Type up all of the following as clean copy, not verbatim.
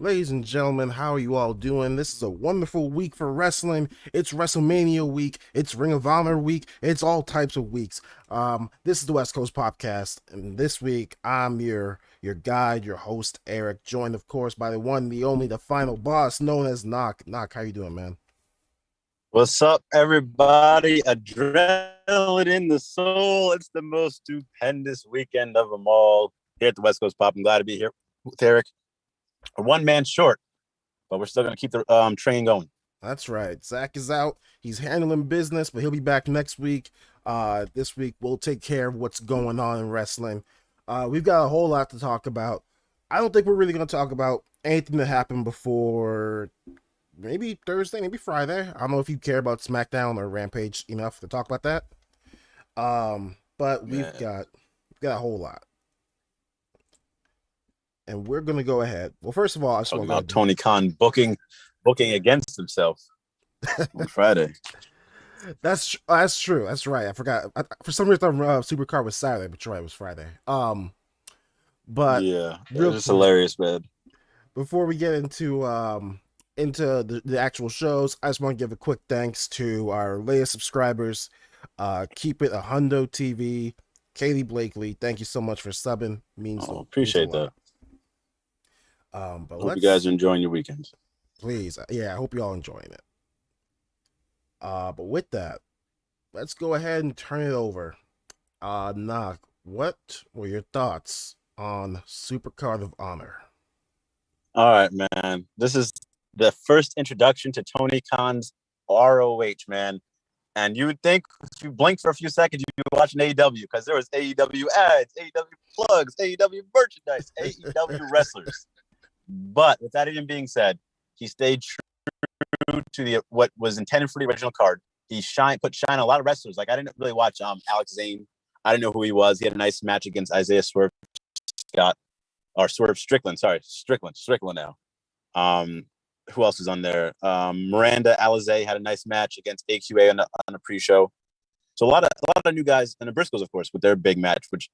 Ladies and gentlemen, how are you all doing? This is a wonderful week for wrestling. It's Wrestlemania week. It's Ring of Honor week. It's all types of weeks. This is the West Coast POPCast, and this week I'm your guide, your host, Eric, joined of course by the one, the only, the final boss, known as Noc. Noc, how you doing, man? What's up, everybody? Adrenaline in the soul. It's the most stupendous weekend of them all here at the West Coast Pop. I'm glad to be here with Eric. We're one man short, but we're still going to keep the train going. That's right. Zach is out. He's handling business, but he'll be back next week. This week we'll take care of what's going on in wrestling. We've got a whole lot to talk about. I don't think we're really going to talk about anything that happened before maybe Thursday, maybe Friday. I don't know if you care about SmackDown or Rampage enough to talk about that. But we've got a whole lot. And we're gonna go ahead. Well, first of all, I just want about Tony Khan booking against himself on Friday. That's true. That's right. I forgot. For some reason, Supercard was Saturday, but you're right, it was Friday. But yeah, it's hilarious, man. Before we get into the actual shows, I just want to give a quick thanks to our latest subscribers. Keep it a Hundo TV, Katie Blakely. Thank you so much for subbing. Appreciate that. But hope you guys are enjoying your weekend. Please, yeah, I hope you all enjoying it. But with that, let's go ahead and turn it over. Noc, what were your thoughts on Supercard of Honor? All right, man. This is the first introduction to Tony Khan's ROH, man. And you would think if you blink for a few seconds, you'd be watching AEW because there was AEW ads, AEW plugs, AEW merchandise, AEW wrestlers. But with that even being said, he stayed true to what was intended for the original card. He put shine on a lot of wrestlers. Like I didn't really watch Alex Zane. I didn't know who he was. He had a nice match against Isaiah Swerve Strickland. Sorry, Strickland now. Who else is on there? Miranda Alizé had a nice match against AQA on a pre-show. So a lot of new guys, and the Briscoes, of course, with their big match, which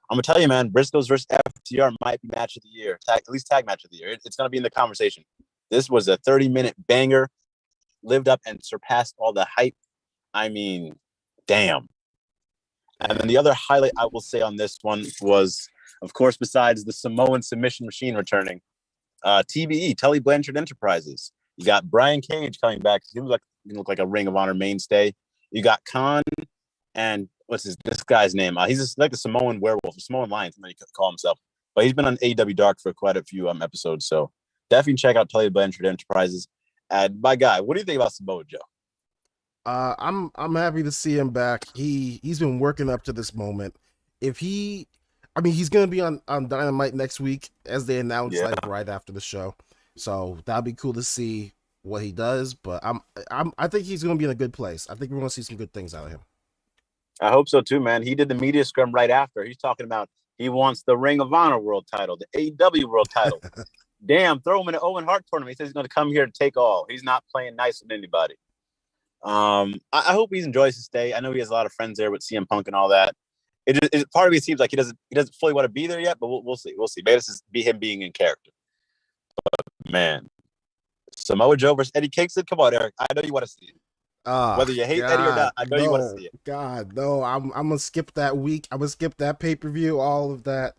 I'm gonna tell you, man, Briscoes versus FTR might be match of the year, at least tag match of the year. It's gonna be in the conversation. This was a 30-minute banger, lived up and surpassed all the hype. I mean, damn. And then the other highlight I will say on this one was, of course, besides the Samoan submission machine returning, TBE, Tully Blanchard Enterprises. You got Brian Cage coming back. He looked like a Ring of Honor mainstay. You got Khan and this guy's name? He's just like the Samoan werewolf, Samoan lion, something he could call himself. But he's been on AEW Dark for quite a few episodes. So definitely check out Tully Blanchard Enterprises. And my guy, what do you think about Samoa Joe? I'm happy to see him back. He's been working up to this moment. He's gonna be on Dynamite next week, as they announced like right after the show. So that'll be cool to see what he does. But I think he's gonna be in a good place. I think we're gonna see some good things out of him. I hope so too, man. He did the media scrum right after. He's talking about he wants the Ring of Honor world title, the AEW world title. Damn, throw him in an Owen Hart tournament. He says he's going to come here to take all. He's not playing nice with anybody. I hope he enjoys his stay. I know he has a lot of friends there with CM Punk and all that. Part of me seems like he doesn't fully want to be there yet, but we'll see. We'll see. Maybe this is him being in character. But man, Samoa Joe versus Eddie Kingston. Come on, Eric. I know you want to see it. Whether you hate Eddie or not, I know you want to see it. God, no. I'm gonna skip that week. I'm gonna skip that pay-per-view, all of that.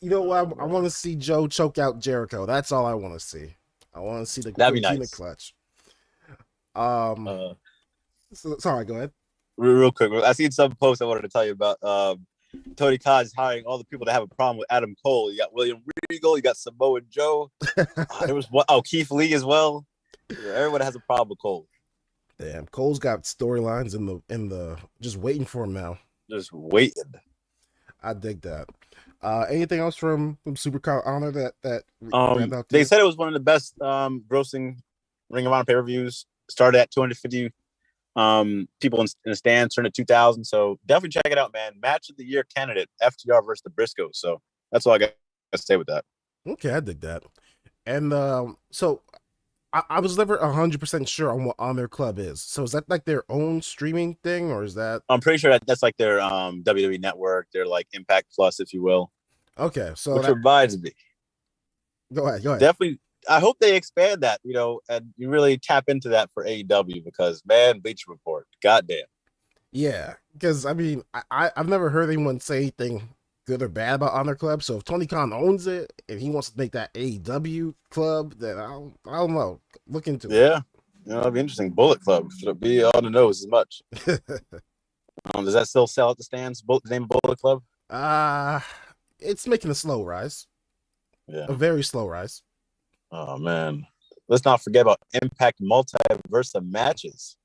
You know what? I want to see Joe choke out Jericho. That's all I want to see. I want to see the nice. clutch. Sorry, go ahead. Real quick, I seen some posts I wanted to tell you about. Tony Khan is hiring all the people that have a problem with Adam Cole. You got William Regal, you got Samoa Joe. There was Keith Lee as well. Yeah, everyone has a problem with Cole. Damn, Cole's got storylines in the just waiting for him now. Just waiting. I dig that. Anything else from Supercard of Honor that they said it was one of the best grossing Ring of Honor pay-per-views. Started at 250 people in the stands, turned to 2,000. So definitely check it out, man. Match of the year candidate, FTR versus the Briscoes. So that's all I got to say with that. Okay, I dig that. And so I was never 100% sure on what Honor Club is. So is that like their own streaming thing, or is that? I'm pretty sure that's like their WWE network, their like Impact Plus, if you will. Okay, so which reminds me, Go ahead. Definitely. I hope they expand that, and you really tap into that for AEW because, man, Bleacher Report, goddamn. Yeah, because I mean, I've never heard anyone say anything good or bad about Honor Club. So if Tony Khan owns it and he wants to make that AEW club, then I don't know. Look into it. Yeah, it'd be interesting. Bullet Club, it'll be on the nose as much. Does that still sell at the stands? The name of Bullet Club? It's making a slow rise. Yeah, a very slow rise. Oh man, let's not forget about Impact Multiverse of matches.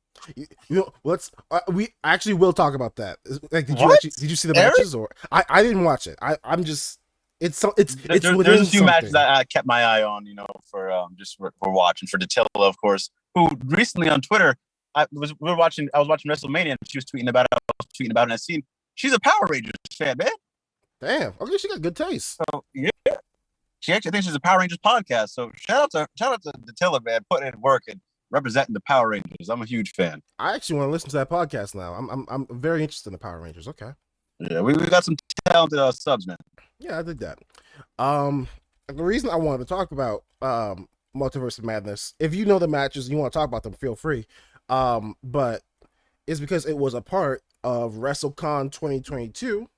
Let's we actually will talk about that. Like, did you see the Eric? matches, or I didn't watch it. I'm just it's there's a few matches that I kept my eye on, for just for watching for Datilla, of course, who recently on Twitter I was watching Wrestlemania and she was tweeting about it. And I seen she's a Power Rangers fan, man. Damn. Okay, she got good taste. So yeah. She actually thinks she's a Power Rangers podcast. So shout out to Datilla, man, putting in work and representing the Power Rangers. I'm a huge fan. I actually want to listen to that podcast now. I'm very interested in the Power Rangers. Okay. Yeah, we got some talented subs, man. Yeah, I did that. The reason I wanted to talk about Multiverse of Madness, if you know the matches and you want to talk about them, feel free. But it's because it was a part of WrestleCon 2022,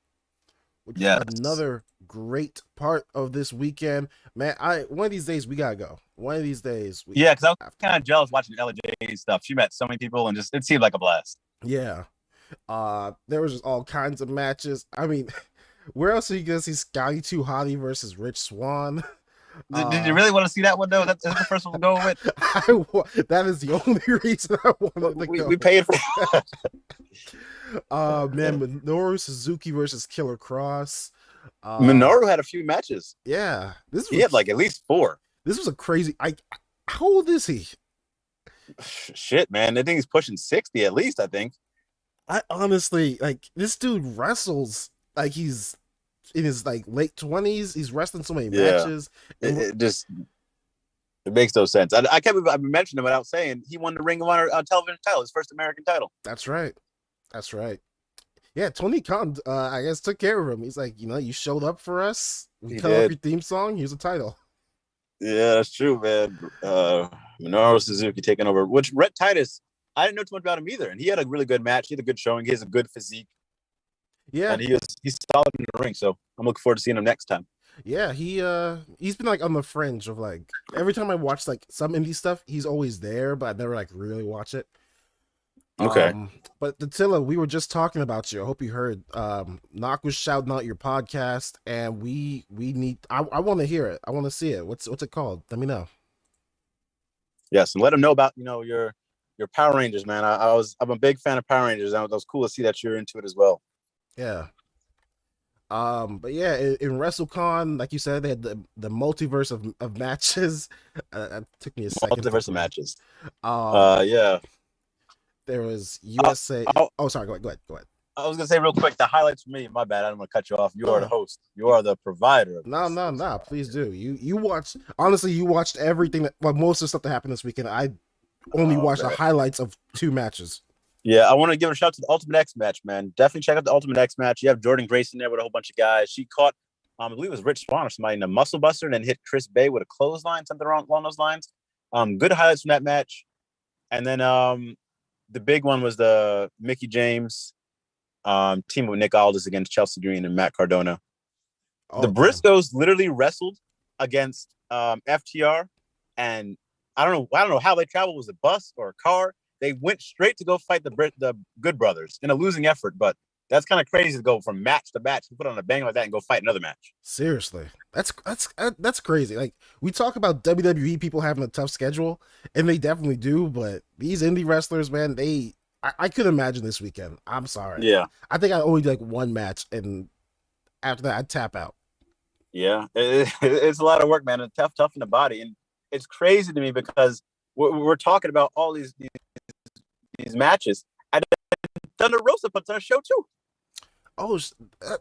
which is another great part of this weekend. Man, one of these days we gotta go. One of these days. Because I was kind of jealous watching LJ stuff. She met so many people and it seemed like a blast. Yeah. There was just all kinds of matches. I mean, where else are you gonna see Scotty 2 Hottie versus Rich Swann? Did you really want to see that one though? That's the first one we're going with. That is the only reason I wanted to go. We paid for man, Minoru Suzuki versus Killer Cross. Minoru had a few matches. Yeah, he had like at least 4. This was a crazy. How old is he? Shit, man, I think he's pushing 60 at least. I think. I honestly this dude wrestles like he's in his late 20s. He's wrestling so many matches. It makes no sense. I can't believe I've been mentioning him without saying he won the Ring of Honor television title, his first American title. That's right. Yeah, Tony Khan, I guess, took care of him. He's like, you showed up for us. We cut off your theme song. Here's a title. Yeah, that's true, man. Minoru Suzuki taking over. Which Rhett Titus, I didn't know too much about him either, and he had a really good match. He had a good showing. He has a good physique. Yeah, and he's solid in the ring. So I'm looking forward to seeing him next time. Yeah, he's been on the fringe of every time I watch some indie stuff, he's always there, but I never really watch it. Okay. But Datilla, we were just talking about you. I hope you heard. Noc was shouting out your podcast, and we need. I want to hear it. I want to see it. What's it called? Let me know. Yes, and let them know about your Power Rangers, man. I'm a big fan of Power Rangers. That was cool to see that you're into it as well. Yeah. But yeah, in WrestleCon, like you said, they had the multiverse of matches. It took me a second. Multiverse of matches. Yeah. There was USA. Sorry. Go ahead. I was gonna say real quick the highlights for me. My bad. I don't want to cut you off. You are the host. You are the provider. No. Please do. You watched. Honestly, you watched everything. Most of the stuff that happened this weekend. I only watched the highlights of 2 matches. Yeah, I want to give a shout out to the Ultimate X match, man. Definitely check out the Ultimate X match. You have Jordan Grace in there with a whole bunch of guys. She caught, I believe it was Rich Swann or somebody in a muscle buster and then hit Chris Bay with a clothesline, something along those lines. Good highlights from that match. And then the big one was the Mickey James team with Nick Aldis against Chelsea Green and Matt Cardona. The Briscoes literally wrestled against FTR, and I don't know how they traveled. Was it a bus or a car? They went straight to go fight the Good Brothers in a losing effort, but that's kind of crazy to go from match to match, put on a bang like that and go fight another match. Seriously, that's crazy. We talk about WWE people having a tough schedule, and they definitely do. But these indie wrestlers, man, I couldn't imagine this weekend. I'm sorry. Yeah, I think I only do 1 match, and after that, I'd tap out. Yeah, it's a lot of work, man. It's tough in the body, and it's crazy to me because we're talking about all these matches. And Thunder Rosa puts on a show too. Oh, at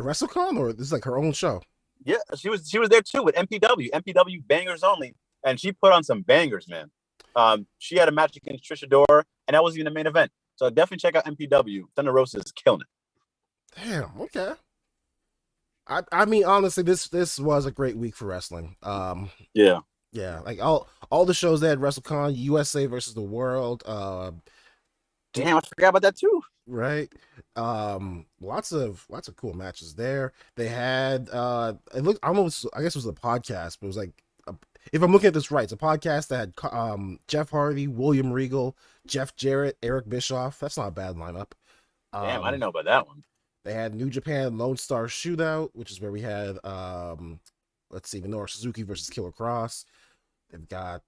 WrestleCon, or this is her own show? Yeah, she was there too with MPW Bangers Only, and she put on some bangers, man. She had a match against Trisha Dora, and that wasn't even the main event. So definitely check out MPW. Thunder Rosa is killing it. Damn. Okay. I mean, honestly, this was a great week for wrestling. Yeah. Yeah, like all the shows they had WrestleCon, USA versus the World, Damn, I forgot about that too. right? Lots of cool matches there. They had it looked almost, I guess it was a podcast, but it was like if I'm looking at this right, it's a podcast that had Jeff Hardy, William Regal, Jeff Jarrett, Eric Bischoff. That's not a bad lineup. Damn, I didn't know about that one. They had New Japan Lone Star Shootout, which is where we had let's see, Minoru Suzuki versus Killer Cross. They've got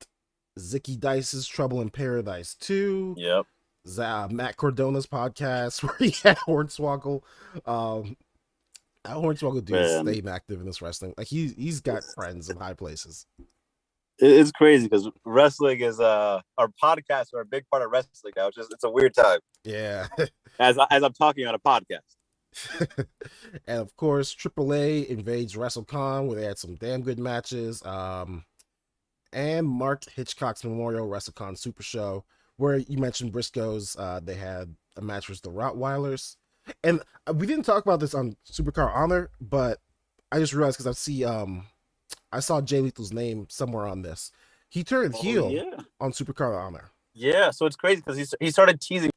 Zicky Dice's Trouble in Paradise 2. Yep. Matt Cordona's podcast where he had Hornswoggle. That Hornswoggle dude is staying active in this wrestling. Like he's got friends in high places. It's crazy because wrestling is our podcasts are a big part of wrestling now. It's a weird time. Yeah. as I'm talking on a podcast. And of course, AAA invades WrestleCon where they had some damn good matches. And Mark Hitchcock's Memorial WrestleCon Super Show, where you mentioned Briscoes. They had a match with the Rottweilers. And we didn't talk about this on Supercard of Honor, but I just realized because I saw Jay Lethal's name somewhere on this. He turned heel on Supercard of Honor. Yeah, so it's crazy because he started teasing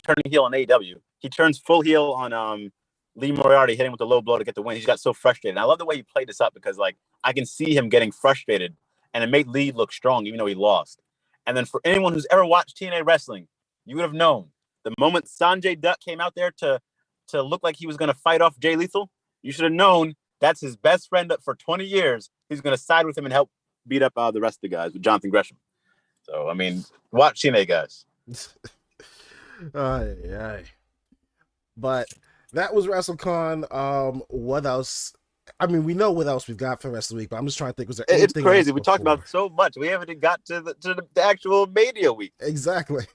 turning heel on AEW. He turns full heel on Lee Moriarty hitting with the low blow to get the win. He got so frustrated. And I love the way he played this up because like I can see him getting frustrated, and it made Lee look strong even though he lost. And then for anyone who's ever watched TNA wrestling, you would have known the moment Sanjay Dutt came out there to look like he was going to fight off Jay Lethal, you should have known that's his best friend for 20 years. He's going to side with him and help beat up the rest of the guys with Jonathan Gresham. So, I mean, watch TNA, guys. But that was WrestleCon. What else? I mean, we know what else we've got for the rest of the week, but I'm just trying to think. Was there anything? It's crazy. We talked about so much. We haven't even got to the actual Mania week. Exactly.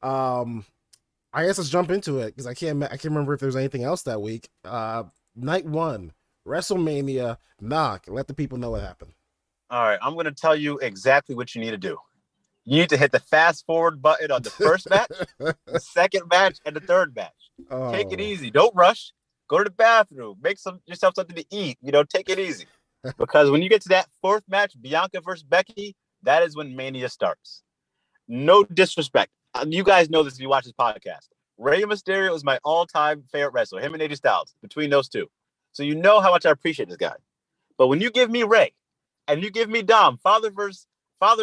I guess let's jump into it because I can't remember if there's anything else that week. Night 1, WrestleMania. Noc, let the people know what happened. All right, I'm going to tell you exactly what you need to do. You need to hit the fast forward button on the first match, the second match, and the third match. Oh. Take it easy. Don't rush. Go to the bathroom. Make yourself something to eat. Take it easy. Because when you get to that fourth match, Bianca versus Becky, that is when Mania starts. No disrespect. You guys know this if you watch this podcast. Rey Mysterio is my all-time favorite wrestler. Him and AJ Styles, between those two. So you know how much I appreciate this guy. But when you give me Rey, and you give me Dom, father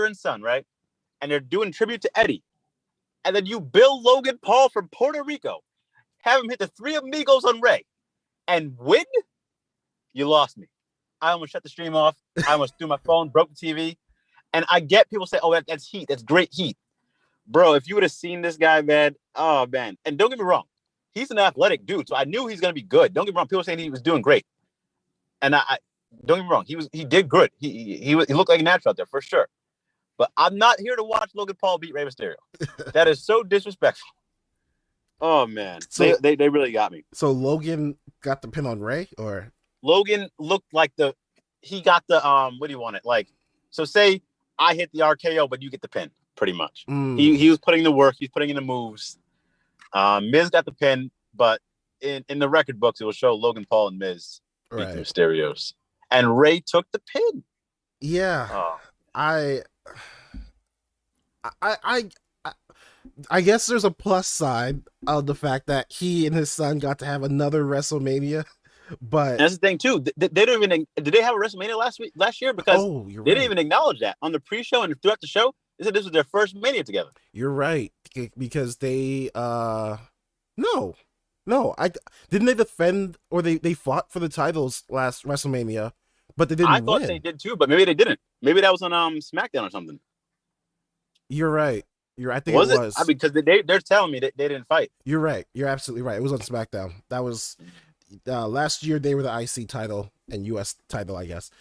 and son, right? And they're doing tribute to Eddie. And then you bill Logan Paul from Puerto Rico, have him hit the Three Amigos on Rey, and win? You lost me. I almost shut the stream off. I almost threw my phone, broke the TV. And I get people say, oh, that's heat. That's great heat. Bro, if you would have seen this guy, man, oh, man. And don't get me wrong. He's an athletic dude, so I knew he's going to be good. Don't get me wrong. People saying he was doing great. And I don't get me wrong. He did good. He looked like a natural out there, for sure. But I'm not here to watch Logan Paul beat Rey Mysterio. That is so disrespectful. Oh, man. So, they really got me. So Logan got the pin on Rey, or? Logan looked like he got the, what do you want it? Like, so say I hit the RKO, but you get the pin, pretty much. He was putting the work. He's putting in the moves. Miz got the pin, but in the record books, it will show Logan Paul and Miz beat the Mysterios. And Rey took the pin. Yeah. Oh. I guess there's a plus side of the fact that he and his son got to have another WrestleMania, but that's the thing too. They don't even did they have a WrestleMania last year? Because they didn't even acknowledge that on the pre-show and throughout the show. They said this was their first Mania together. You're right, because they no, I didn't they defend or they fought for the titles last WrestleMania, but they didn't. I thought they did too, but maybe they didn't. Maybe that was on SmackDown or something. You're right. I think it was. I mean, because they're telling me that they didn't fight. You're right. You're absolutely right. It was on SmackDown. That was last year. They were the IC title and US title, I guess.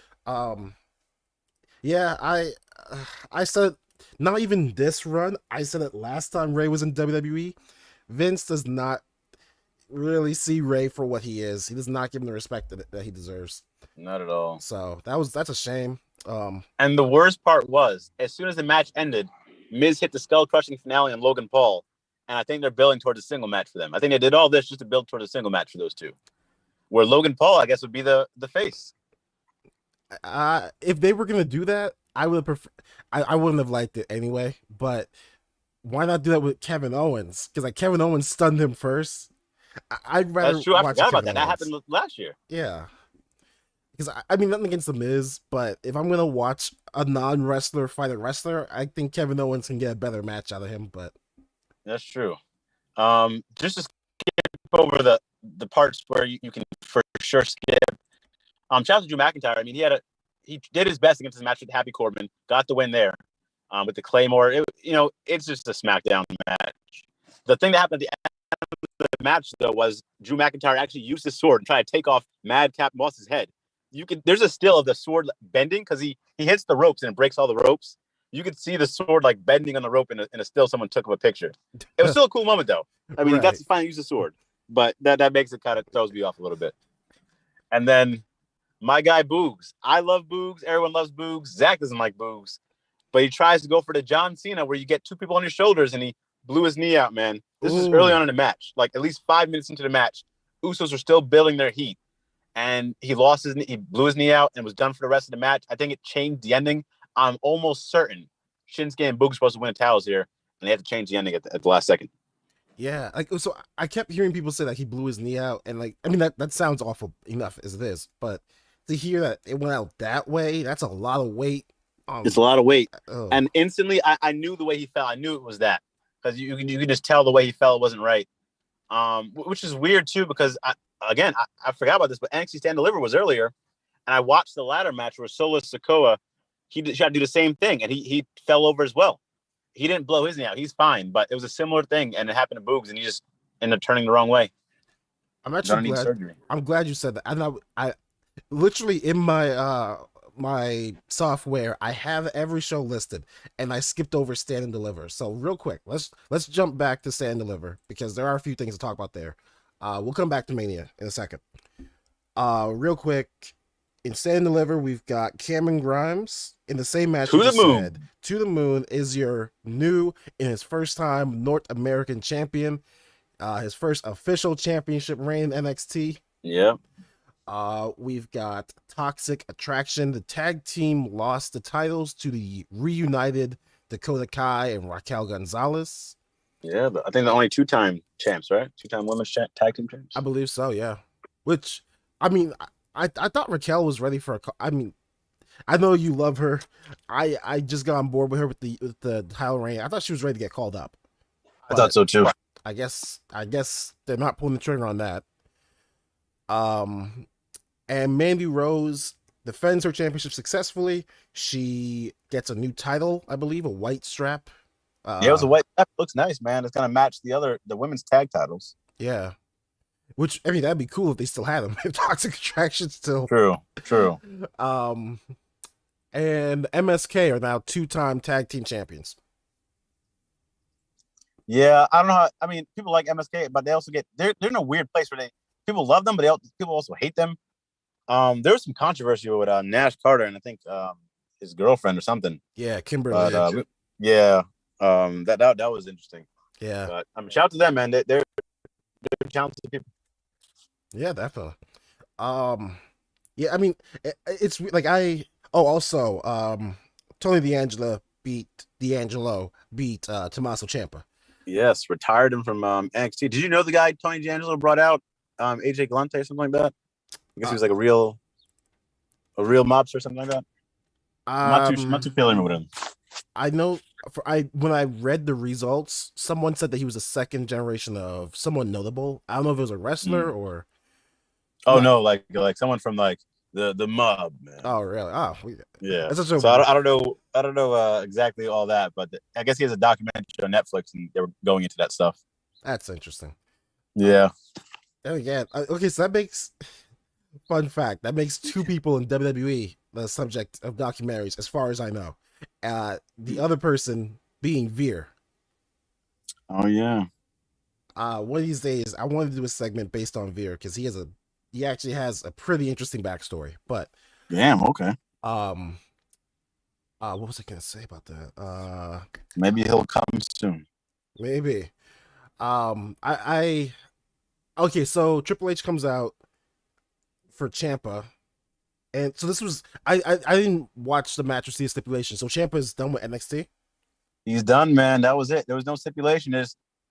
Yeah, I said not even this run. I said it last time Rey was in WWE. Vince does not really see Rey for what he is. He does not give him the respect that he deserves. Not at all. So that's a shame. And the worst part was, as soon as the match ended, Miz hit the skull-crushing finale on Logan Paul, and I think they're building towards a single match for them. I think they did all this just to build towards a single match for those two. where Logan Paul, I guess, would be the face. If they were gonna do that, I would prefer. I wouldn't have liked it anyway. But why not do that with Kevin Owens? Because like Kevin Owens stunned him first. I'd rather That's true. I watch forgot about Kevin that. That Owens. happened last year. Yeah, because I mean nothing against the Miz, but if I'm gonna watch a non-wrestler fight a wrestler, I think Kevin Owens can get a better match out of him. But That's true. Just to skip over the parts where you can for sure skip. Shout out to Drew McIntyre. I mean, he did his best against his match with Happy Corbin, got the win there. With the Claymore, it's just a SmackDown match. The thing that happened at the end of the match though was Drew McIntyre actually used his sword and tried to take off Madcap Moss's head. There's a still of the sword bending because he hits the ropes and it breaks all the ropes. You could see the sword like bending on the rope in a still someone took of a picture. It was still a cool moment though. I mean, he got to finally use the sword, but that makes it kind of throws me off a little bit. And then my guy Boogs. I love Boogs. Everyone loves Boogs. Zach doesn't like Boogs, but he tries to go for the John Cena where you get two people on your shoulders and he blew his knee out, man. This is early on in the match, like at least 5 minutes into the match. Usos are still building their heat, and he lost his knee. He blew his knee out and was done for the rest of the match. I think it changed the ending. I'm almost certain Shinsuke and Boog are supposed to win the titles here, and they have to change the ending at the last second. yeah, like so I kept hearing people say that he blew his knee out, and like I mean that sounds awful enough as it is, but to hear that it went out that way, that's a lot of weight. It's a lot of weight, and instantly I knew the way he fell. I knew it was that because you can just tell the way he fell. It wasn't right, which is weird too because I forgot about this, but NXT Stand Deliver was earlier, and I watched the ladder match where Solo Sikoa he tried to do the same thing, and he fell over as well. He didn't blow his knee out; he's fine, but it was a similar thing, and it happened to Boogs, and he just ended up turning the wrong way. I'm actually glad. I'm glad you said that. I literally in my my software I have every show listed, and I skipped over Stand and Deliver. So real quick, let's jump back to Stand and Deliver because there are a few things to talk about there. We'll come back to Mania in a second. Real quick, in Stand and Deliver, we've got Cameron Grimes in the same match. To the moon. To the Moon is your new in his first time North American champion. His first official championship reign in NXT. Yeah. We've got Toxic Attraction. The tag team lost the titles to the reunited Dakota Kai and Raquel Gonzalez. Yeah, I think the only two-time champs, right? Two-time women's tag team champs. I believe so, yeah. Which, I mean, I thought Raquel was ready for I mean, I know you love her. I just got on board with her with the title reign. I thought she was ready to get called up. I thought so too. I guess they're not pulling the trigger on that. And Mandy Rose defends her championship successfully. She gets a new title, I believe, a white strap. Yeah, it was a white strap. Looks nice, man. It's gonna match the women's tag titles. Yeah. Which I mean that'd be cool if they still had them. If Toxic Attraction still. True. And MSK are now 2-time tag team champions. Yeah, I don't know I mean, people like MSK, but they also they're in a weird place where people love them, but people also hate them. There was some controversy with Nash Carter and I think his girlfriend or something. Yeah, Kimberly. But, yeah, that was interesting. Yeah, but shout out to them, man. They're talented people. Yeah, definitely. Yeah, I mean, it's like also, Tony D'Angelo beat Tommaso Ciampa. Yes, retired him from NXT. Did you know the guy Tony D'Angelo brought out, AJ Galante or something like that? I guess he was like a real mobster or something like that. I'm not too familiar with him. I know when I read the results, someone said that he was a second generation of someone notable. I don't know if it was a wrestler or. Oh no, like someone from like the mob, man. Oh really? Oh yeah. I don't know exactly all that, but I guess he has a documentary on Netflix, and they were going into that stuff. That's interesting. Yeah. And again, okay, so that makes fun fact that makes 2 people in WWE the subject of documentaries, as far as I know. The other person being Veer. Oh yeah. One of these days, I want to do a segment based on Veer because he actually has a pretty interesting backstory. But damn, okay. What was I gonna say about that? Maybe he'll come soon. Maybe. Okay, so Triple H comes out for Ciampa. And so this was I didn't watch the match or see a stipulation. So Ciampa is done with NXT. He's done, man. That was it. There was no stipulation.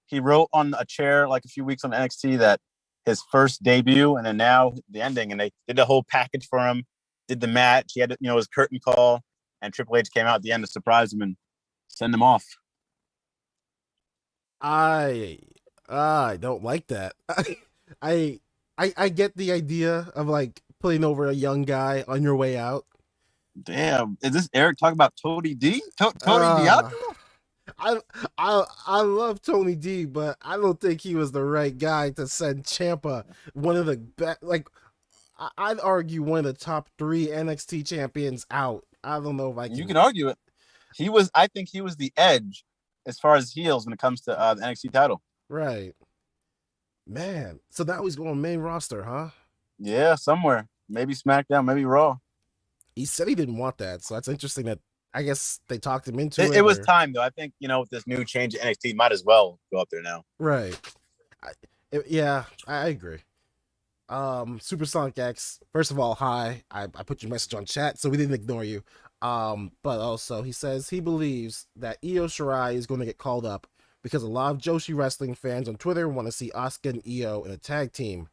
He wrote on a chair like a few weeks on NXT that his first debut, and then now the ending, and they did the whole package for him. Did the match. He had his curtain call, and Triple H came out at the end to surprise him and send him off. I don't like that. I get the idea of like putting over a young guy on your way out. Damn, is this Eric talking about Tony D? Tony Diablo? I love Tony D, but I don't think he was the right guy to send Ciampa, one of the best. Like, I'd argue one of the top 3 NXT champions out. I don't know if I can. You can argue it. I think he was the edge as far as heels when it comes to the NXT title. Right. Man, so now he's going main roster, huh? Yeah, somewhere. Maybe SmackDown, maybe Raw. He said he didn't want that, so that's interesting that I guess they talked him into it. It was time, though. I think, with this new change at NXT, might as well go up there now. Right. I agree. Supersonic X, first of all, hi. I put your message on chat, so we didn't ignore you. But also, he says he believes that Io Shirai is going to get called up because a lot of Joshi wrestling fans on Twitter want to see Asuka and Io in a tag team.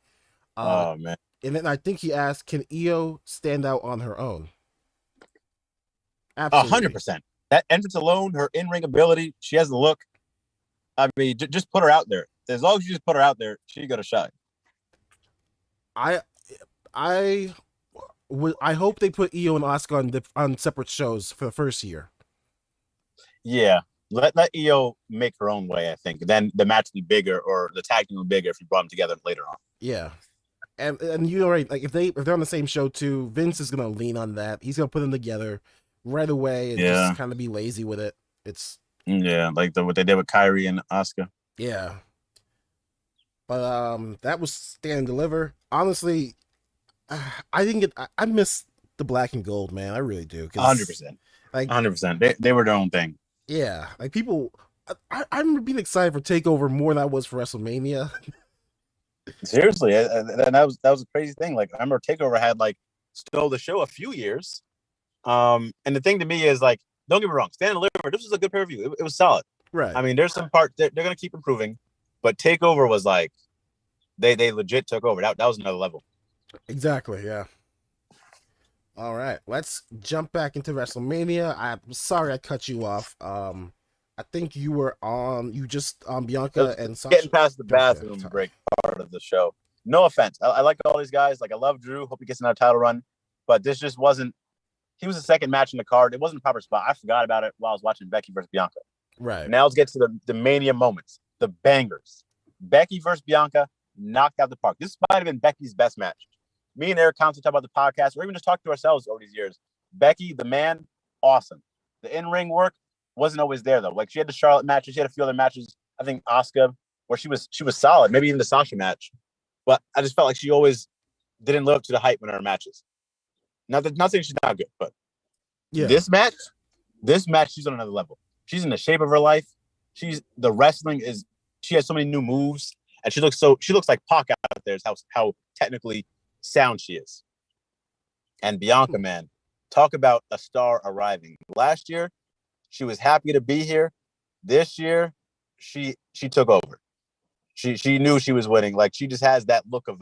Oh, man. And then I think he asked, can Io stand out on her own? Absolutely. 100%. That entrance alone, her in-ring ability, she has the look. I mean, just put her out there. As long as you just put her out there, she got a shot. I hope they put Io and Asuka on separate shows for the first year. Yeah. Let Io make her own way, I think. Then the match will be bigger, or the tag team will be bigger if you brought them together later on. Yeah. And right, like if they're on the same show too, Vince is gonna lean on that. He's gonna put them together right away and just kind of be lazy with it. It's like what they did with Kyrie and Asuka. Yeah. But that was Stand and Deliver. Honestly, I miss the black and gold, man. I really do. 100%. Like 100%. They were their own thing. Yeah, like people. I'm being excited for Takeover more than I was for WrestleMania. Seriously, and that was a crazy thing. Like, I remember Takeover had stole the show a few years. And the thing to me is, like, don't get me wrong, Stand and Deliver, this was a good pay-per-view. It was solid. Right. I mean, there's some part they're going to keep improving, but Takeover was like they legit took over. That was another level. Exactly. Yeah. All right, let's jump back into WrestleMania. I'm sorry I cut you off. I think you were on Bianca and Sasha. Getting past the bathroom break part of the show. No offense. I like all these guys. Like, I love Drew. Hope he gets another title run. But this just wasn't. He was the second match in the card. It wasn't a proper spot. I forgot about it while I was watching Becky versus Bianca. Right. Now let's get to the Mania moments, the bangers. Becky versus Bianca knocked out the park. This might have been Becky's best match. Me and Eric constantly talk about the podcast, or even just talk to ourselves over these years. Becky, the man, awesome. The in-ring work wasn't always there, though. Like, she had the Charlotte matches, she had a few other matches. I think Asuka, where she was solid. Maybe even the Sasha match, but I just felt like she always didn't live up to the hype in her matches. Not saying she's not good, but yeah, this match, she's on another level. She's in the shape of her life. The wrestling is. She has so many new moves, and she looks like Pac out there. Is how technically sound she is. And Bianca, man, talk about a star arriving. Last year, she was happy to be here. This year, she took over. She knew she was winning. Like, she just has that look of,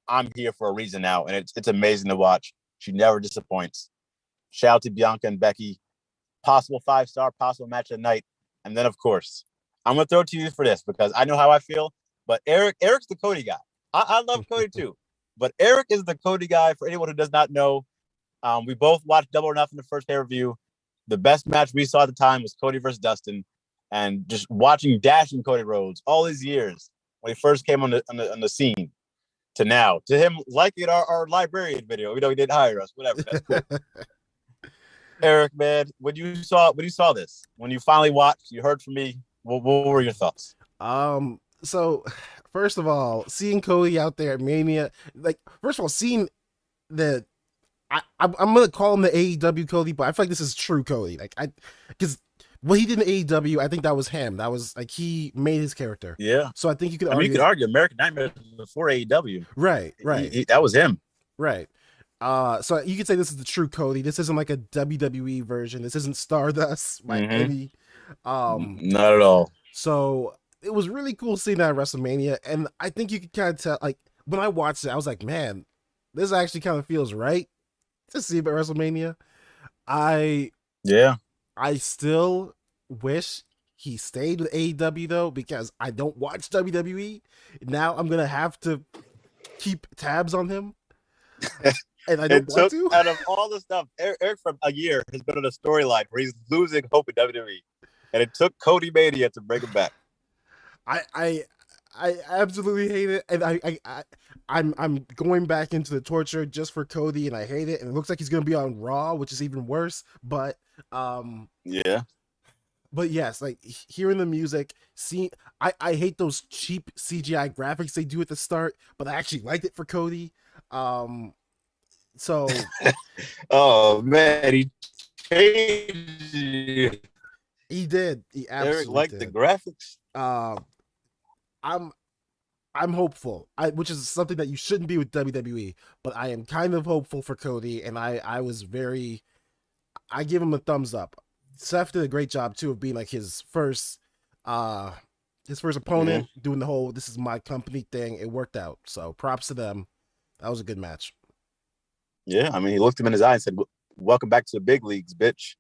I'm here for a reason now, and it's amazing to watch. She never disappoints. Shout out to Bianca and Becky. Possible 5-star, possible match of the night. And then, of course, I'm gonna throw it to you for this because I know how I feel. But Eric's the Cody guy. I love Cody too. But Eric is the Cody guy. For anyone who does not know, we both watched Double or Nothing, the first pay-per-view. The best match we saw at the time was Cody versus Dustin. And just watching Dashing Cody Rhodes all these years when he first came on the scene to now, to him liking our librarian video. We know he didn't hire us, whatever. That's cool. Eric, man, when you saw this, when you finally watched, you heard from me, what were your thoughts? So first of all, seeing Cody out there at Mania, like, first of all, seeing I'm gonna call him the AEW Cody, but I feel like this is true Cody. Like, because what he did in AEW, I think that was him. That was like, he made his character. Yeah. So I think you could argue American Nightmare before AEW. Right. That was him. Right. So you could say this is the true Cody. This isn't like a WWE version. This isn't Stardust by Mm-hmm. any. Um, Not at all. so it was really cool seeing that at WrestleMania, and I think you could kind of tell. Like when I watched it, I was like, man, this actually kind of feels right to see at WrestleMania. I Yeah. I still wish he stayed with AEW though, because I don't watch WWE. Now I'm gonna have to keep tabs on him, and I don't It want took to. out of all the stuff, Eric from a year has been on a storyline where he's losing hope in WWE, and it took Cody Mania to bring him back. I I I absolutely hate it, and I'm going back into the torture just for Cody, and I hate it. And it looks like he's gonna be on Raw, which is even worse. Yeah. But yes, like hearing the music, seeing I hate those cheap CGI graphics they do at the start, but I actually liked it for Cody. Um, so Oh man, he changed. he did, he Eric absolutely liked the did. graphics. Uh, I'm I'm hopeful, which is something that you shouldn't be with WWE, but I am kind of hopeful for Cody, and I was very, I give him a thumbs up. Seth did a great job too of being like uh his first opponent, doing the whole "this is my company" thing. It worked out, so props to them. That was a good match. Yeah, I mean, he looked him in his eye and said, "Welcome back to the big leagues, bitch."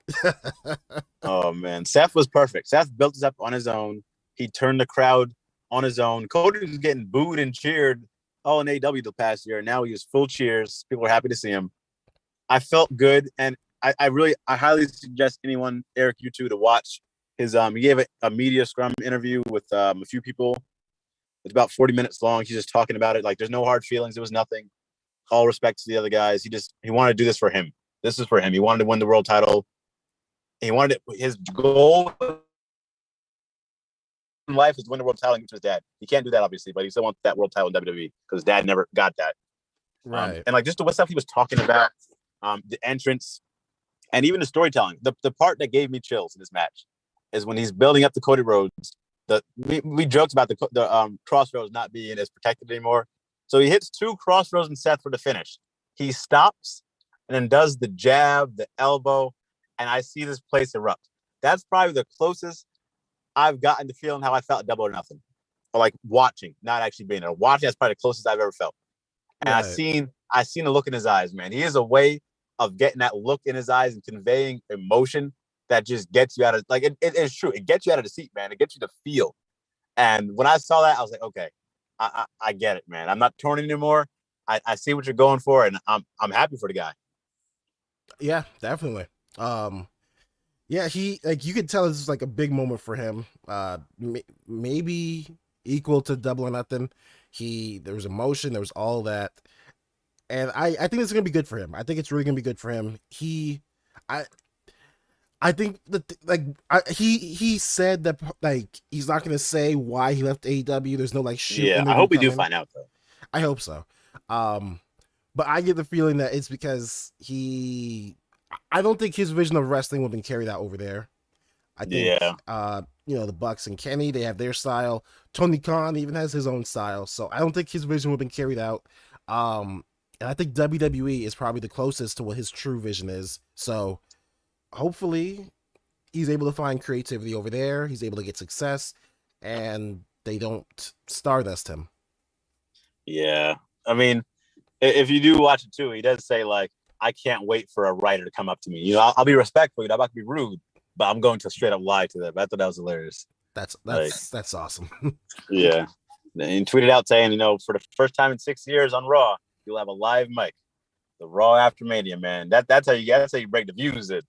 Oh man, Seth was perfect. Seth built this up on his own. He turned the crowd on his own. Cody was getting booed and cheered all in AEW the past year. Now he was full cheers. People were happy to see him. I felt good, and I highly suggest anyone, Eric, you too, to watch his. He gave a media scrum interview with a few people. It's about 40 minutes long. He's just talking about it. Like there's no hard feelings. There was nothing. All respect to the other guys. He wanted to do this for him. This is for him. He wanted to win the world title. He wanted his goal in life is to win the world title and give it to his dad. He can't do that obviously, but he still wants that world title in WWE because his dad never got that. Right. And like just the stuff he was talking about, the entrance, and even the storytelling. The part that gave me chills in this match is when he's building up the Cody Rhodes. We joked about the crossroads not being as protected anymore. So he hits 2 crossroads and Seth for the finish. He stops and then does the jab, the elbow, and I see this place erupt. That's probably the closest I've gotten to feeling how I felt at Double or Nothing, or like watching, not actually being there. Watching, that's probably the closest I've ever felt. And Right. I seen the look in his eyes, man. He has a way of getting that look in his eyes and conveying emotion that just gets you out of like it's true. It gets you out of the seat, man. It gets you to feel. And when I saw that, I was like, okay, I get it, man. I'm not torn anymore. I see what you're going for, and I'm happy for the guy. Yeah, definitely. Yeah, he, like, you could tell this is like a big moment for him. Maybe equal to Double or Nothing. There was emotion, there was all that, and I think it's gonna be good for him. I think it's really gonna be good for him. I I think that he said that like he's not gonna say why he left AEW. There's no like shoot. Yeah, I hope we do find out though. I hope so. But I get the feeling that it's because I don't think his vision of wrestling will have been carried out over there. I think, the Bucks and Kenny, they have their style. Tony Khan even has his own style. So I don't think his vision will have been carried out. And I think WWE is probably the closest to what his true vision is. So hopefully he's able to find creativity over there. He's able to get success, and they don't stardust him. Yeah. I mean, if you do watch it too, he does say like, I can't wait for a writer to come up to me. You know, I'll be respectful. I'm not gonna be rude, but I'm going to straight up lie to them. I thought that was hilarious. That's awesome. Yeah. And he tweeted out saying, for the first time in 6 years on Raw, you'll have a live mic. The Raw after Mania, man. That's how you break the views in.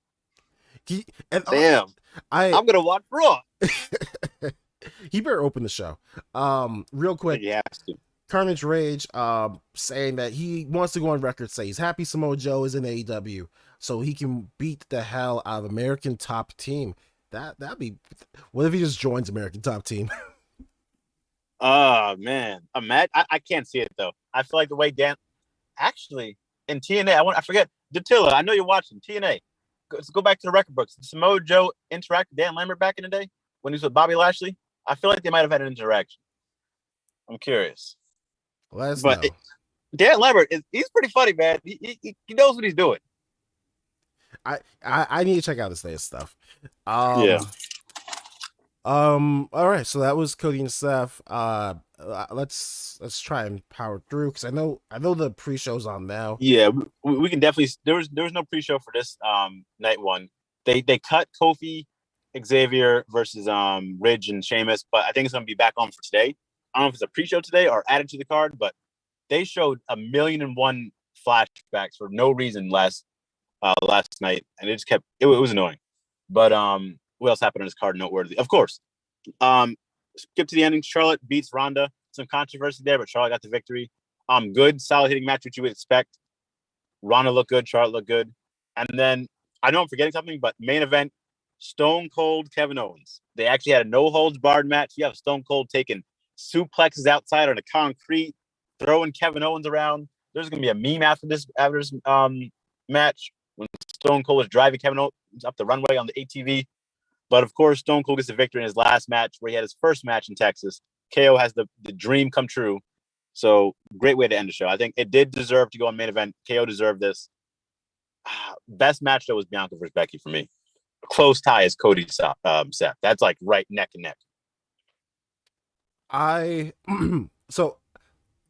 Damn. I'm gonna watch Raw. He better open the show. Real quick. He has to. Carnage Rage saying that he wants to go on record, say he's happy Samoa Joe is in AEW so he can beat the hell out of American Top Team. That'd be, what if he just joins American Top Team? Oh man, I can't see it though. I feel like the way Dan actually in TNA, I forget Datilla. I know you're watching TNA. Let's go back to the record books. Did Samoa Joe interact with Dan Lambert back in the day when he was with Bobby Lashley? I feel like they might have had an interaction. I'm curious. Let us know. Dan Lambert he's pretty funny, man. He knows what he's doing. I need to check out his latest stuff. Yeah. All right, so that was Cody and Seth. Let's try and power through because I know the pre-show's on now. Yeah, we can definitely. There was no pre-show for this night one. They cut Kofi, Xavier versus Ridge and Sheamus, but I think it's gonna be back on for today. I don't know if it's a pre-show today or added to the card, but they showed 1,000,001 flashbacks for no reason last night, and it just kept it was annoying. But what else happened on this card noteworthy? Of course, skip to the ending. Charlotte beats Ronda. Some controversy there, but Charlotte got the victory. Good, solid hitting match, which you would expect. Ronda looked good, Charlotte looked good, and then I know I'm forgetting something, but main event: Stone Cold Kevin Owens. They actually had a no holds barred match. You have Stone Cold taking suplexes outside on the concrete, throwing Kevin Owens around. There's gonna be a meme after this match when Stone Cold was driving Kevin Owens up the runway on the ATV. But of course, Stone Cold gets the victory in his last match, where he had his first match in Texas. KO has the dream come true. So great way to end the show. I think it did deserve to go on main event. KO deserved this. Best match though was Bianca versus Becky for me. A close tie is Cody Seth. That's like right neck and neck. So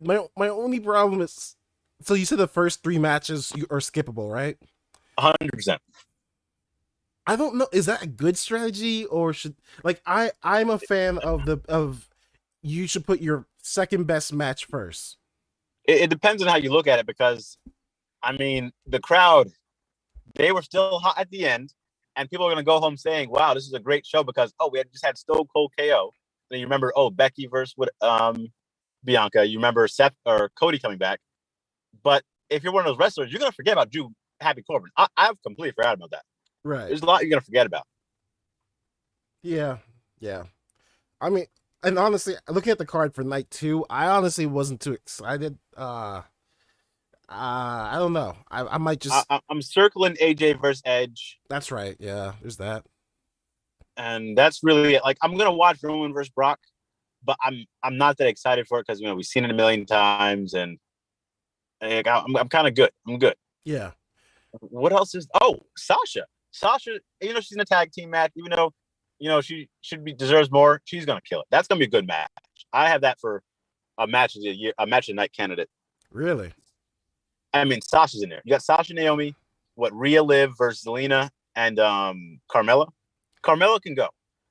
my only problem is, so you said the first 3 matches are skippable, right? 100%. I don't know. Is that a good strategy, or should I'm a fan of you should put your second best match first. It depends on how you look at it, because I mean the crowd, they were still hot at the end, and people are gonna go home saying, "Wow, this is a great show," because we had just had Stone Cold KO. Then you remember Becky versus Bianca. You remember Seth or Cody coming back. But if you're one of those wrestlers, you're gonna forget about Drew Happy Corbin. I've completely forgot about that. Right. There's a lot you're gonna forget about. Yeah. I mean, and honestly, looking at the card for night 2, I honestly wasn't too excited. I don't know. I might just. I'm circling AJ versus Edge. That's right. Yeah, there's that. And that's really it. Like, I'm gonna watch Roman versus Brock, but I'm not that excited for it because we've seen it a million times, and I'm kind of good. I'm good. Yeah. What else is? Sasha, she's in a tag team match, even though she deserves more. She's gonna kill it. That's gonna be a good match. I have that for a match of the year, a match of the night candidate. Really? I mean, Sasha's in there. You got Sasha, Naomi, Rhea Liv versus Zelina and Carmella. Carmella can go.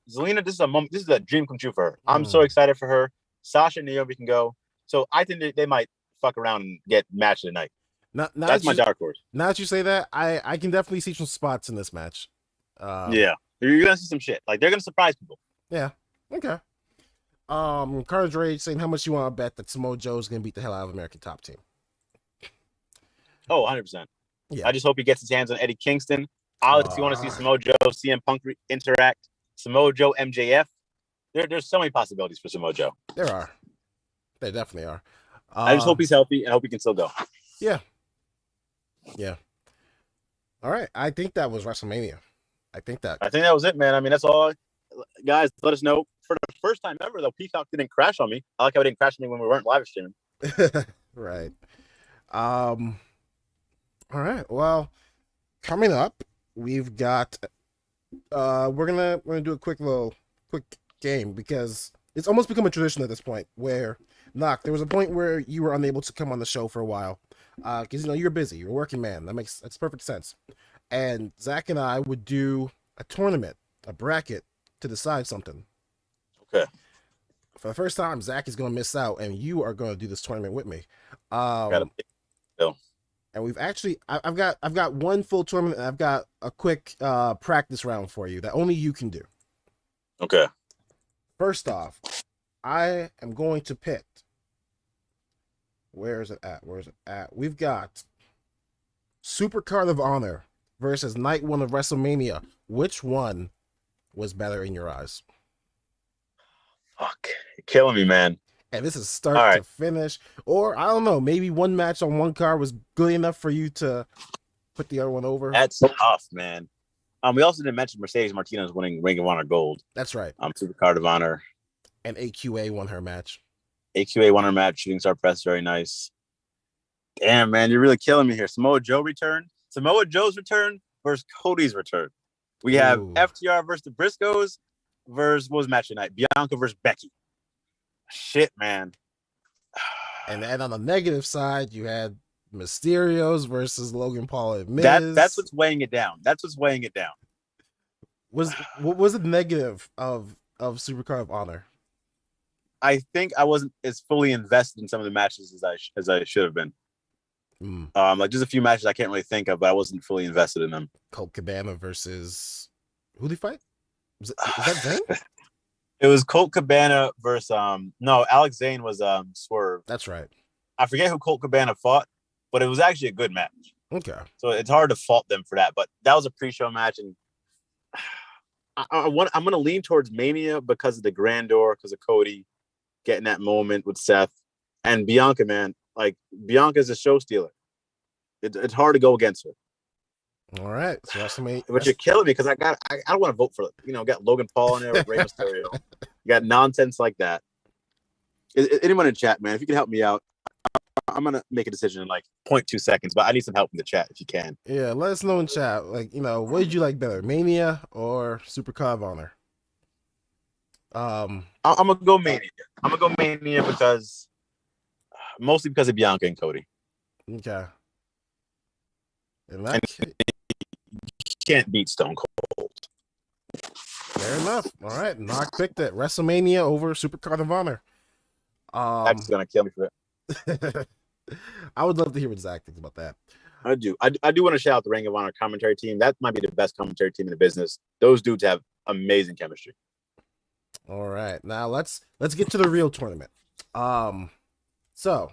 Zelina, this is a moment. This is a dream come true for her. I'm so excited for her. Sasha and Naomi can go. So I think they might fuck around and get match of the night. That's my dark horse. Now that you say that, I can definitely see some spots in this match. Yeah, you're gonna see some shit. Like, they're gonna surprise people. Yeah. Okay. Carnage Rage saying, how much you want to bet that Samoa Joe is gonna beat the hell out of American Top Team? 100%. Yeah. I just hope he gets his hands on Eddie Kingston. Alex, you want to see Samoa Joe, CM Punk interact? Samoa Joe, MJF? There's so many possibilities for Samoa Joe. There are. There definitely are. I just hope he's healthy and hope he can still go. Yeah. All right. I think that was WrestleMania. I think that was it, man. I mean, that's all. Guys, let us know. For the first time ever, though, Peacock didn't crash on me. I like how it didn't crash on me when we weren't live streaming. Right. All right. Well, coming up, we've got we're gonna do a quick game, because it's almost become a tradition at this point where Noc, there was a point where you were unable to come on the show for a while because you're busy, you're a working man. That's perfect sense. And Zach and I would do a tournament, a bracket, to decide something. Okay. For the first time, Zach is going to miss out, and you are going to do this tournament with me. And we've actually, I've got one full tournament, and I've got a quick practice round for you that only you can do. Okay. First off, I am going to pick. Where is it at? We've got Supercard of Honor versus Night 1 of WrestleMania. Which one was better in your eyes? Fuck. You're killing me, man. And this is start to finish. Or, I don't know, maybe one match on one card was good enough for you to put the other one over. That's tough, man. We also didn't mention Mercedes Martinez winning Ring of Honor Gold. That's right. Supercard of Honor. And AQA won her match. AQA won her match. Shooting Star Press, very nice. Damn, man, you're really killing me here. Samoa Joe return. Samoa Joe's return versus Cody's return. We have FTR versus the Briscoes versus, what was match tonight? Bianca versus Becky. Shit, man. And then on the negative side, you had Mysterios versus Logan Paul and Miz. That's what's weighing it down. What was the negative of Supercard of Honor? I think I wasn't as fully invested in some of the matches as I should have been. Like just a few matches I can't really think of, but I wasn't fully invested in them. Colt Cabana versus who did he fight? Was that Zane? It was Colt Cabana versus no, Alex Zane was Swerve. That's right. I forget who Colt Cabana fought, but it was actually a good match. Okay. So it's hard to fault them for that, but that was a pre-show match, and I'm going to lean towards Mania because of the grandeur, because of Cody getting that moment with Seth and Bianca, man. Like, Bianca's a show stealer. It's hard to go against her. All right. So WrestleMania. But you're killing me because I don't want to vote for, got Logan Paul in there with Rey Mysterio. You got nonsense like that. Anyone in chat, man, if you can help me out, I'm going to make a decision in like 0.2 seconds, but I need some help in the chat if you can. Yeah, let us know in chat. Like, what did you like better, Mania or Supercard of Honor? I'm going to go Mania. I'm going to go Mania mostly because of Bianca and Cody. Okay. You can't beat Stone Cold. Fair enough. All right. Noc picked it. WrestleMania over Supercard of Honor. Zach's going to kill me for it. I would love to hear what Zach thinks about that. I do. I do want to shout out the Ring of Honor commentary team. That might be the best commentary team in the business. Those dudes have amazing chemistry. All right. Now let's get to the real tournament. So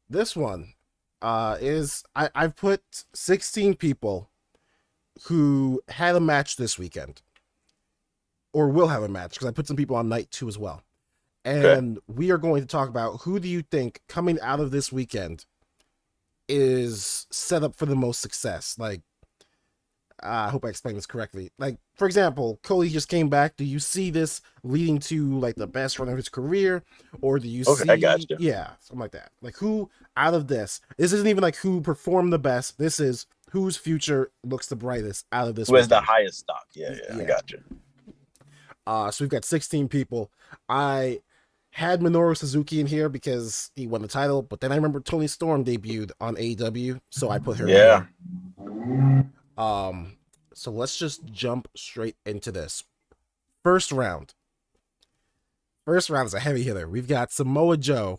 this one is I've put 16 people who had a match this weekend or will have a match because I put some people on night 2 as well. And we are going to talk about who do you think coming out of this weekend is set up for the most success. Like, I hope I explained this correctly. Like, for example, Cody just came back. Do you see this leading to like the best run of his career? Or do you see, I got you. Yeah, something like that. Like, who out of this isn't even like who performed the best. This is whose future looks the brightest out of this. Who has the highest stock? Yeah, I got you. So we've got 16 people. I had Minoru Suzuki in here because he won the title, but then I remember Toni Storm debuted on AEW, so I put her in here. So let's just jump straight into this. First round is a heavy hitter. We've got Samoa Joe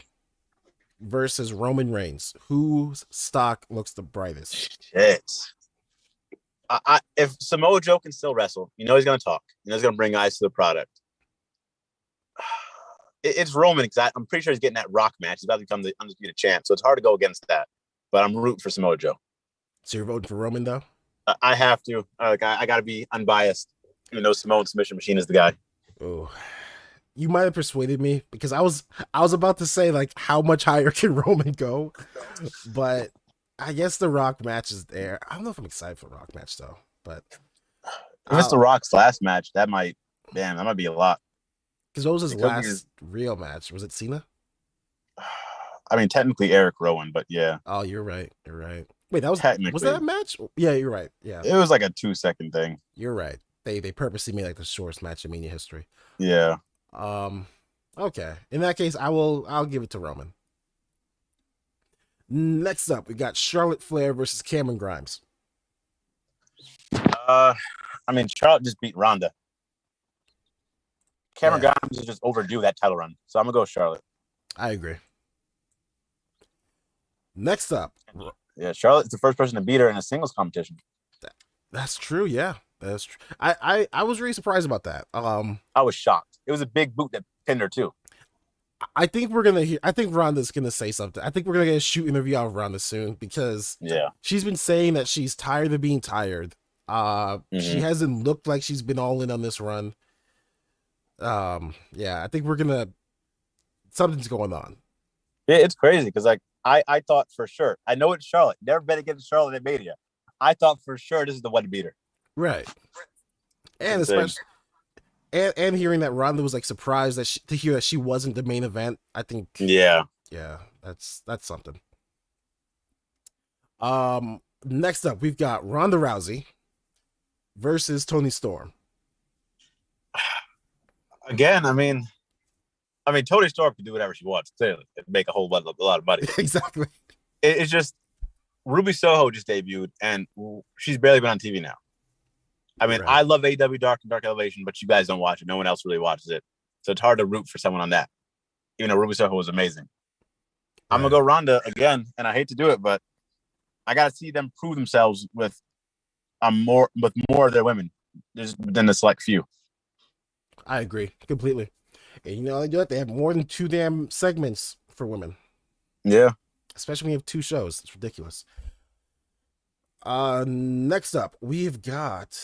versus Roman Reigns. Whose stock looks the brightest? Shit. If Samoa Joe can still wrestle, he's going to talk. He's going to bring eyes to the product. It's Roman because I'm pretty sure he's getting that Rock match. He's about to become the undisputed champ, so it's hard to go against that. But I'm rooting for Samoa Joe. So you're voting for Roman, though? I have to. I got to be unbiased. Samoan submission machine is the guy. Oh, you might have persuaded me because I was about to say like how much higher can Roman go, but I guess the Rock match is there. I don't know if I'm excited for the Rock match though. But if it's the Rock's last match, that might be a lot. Because what was his last real match? Was it Cena? I mean, technically Eric Rowan, but yeah. Oh, you're right. Wait, that was that a match? Yeah, you're right. Yeah, it was like a 2-second thing. You're right. They purposely made like the shortest match in Mania history. Yeah. Okay. In that case, I'll give it to Roman. Next up, we got Charlotte Flair versus Cameron Grimes. I mean, Charlotte just beat Ronda. Cameron Grimes is just overdue that title run, so I'm gonna go with Charlotte. I agree. Next up, yeah, Charlotte's the first person to beat her in a singles competition. That's true. Yeah, that's true. I was really surprised about that. I was shocked. It was a big boot that pinned her too. I think we're gonna hear. I think Ronda's gonna say something. I think we're gonna get a shoot interview out of Ronda soon because she's been saying that she's tired of being tired. She hasn't looked like she's been all in on this run. I think something's going on. Yeah, it's crazy because like I thought for sure. I know it's Charlotte. Never bet against Charlotte at Mania. I thought for sure this is the one to beat her. Right. And especially and hearing that Ronda was like surprised to hear that she wasn't the main event. I think. Yeah. Yeah, that's something. Next up, we've got Ronda Rousey versus Toni Storm. Again, Tony Storm can do whatever she wants, clearly, and make a lot of money. Exactly. It's just Ruby Soho just debuted, and she's barely been on TV now. Right. I love AEW Dark and Dark Elevation, but you guys don't watch it. No one else really watches it. So it's hard to root for someone on that. Even though Ruby Soho was amazing. Right. I'm going to go Ronda again, and I hate to do it, but I got to see them prove themselves with more of their women than the select few. I agree completely. And you know, they do it. They have more than 2 damn segments for women. Yeah. Especially when you have 2 shows. It's ridiculous. Next up, we've got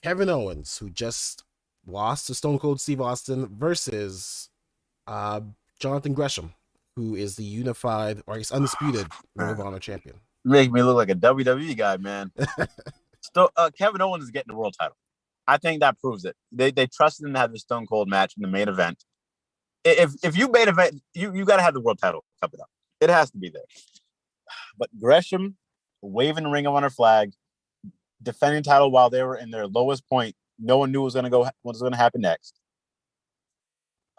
Kevin Owens, who just lost to Stone Cold Steve Austin, versus Jonathan Gresham, who is the unified, or I guess undisputed, Ring of Honor champion. Make me look like a WWE guy, man. Kevin Owens is getting the world title. I think that proves it. They trusted him to have the Stone Cold match in the main event. If you main event, you got to have the world title coming up. It has to be there. But Gresham waving the Ring of Honor flag, defending title while they were in their lowest point, no one knew what was going to happen next.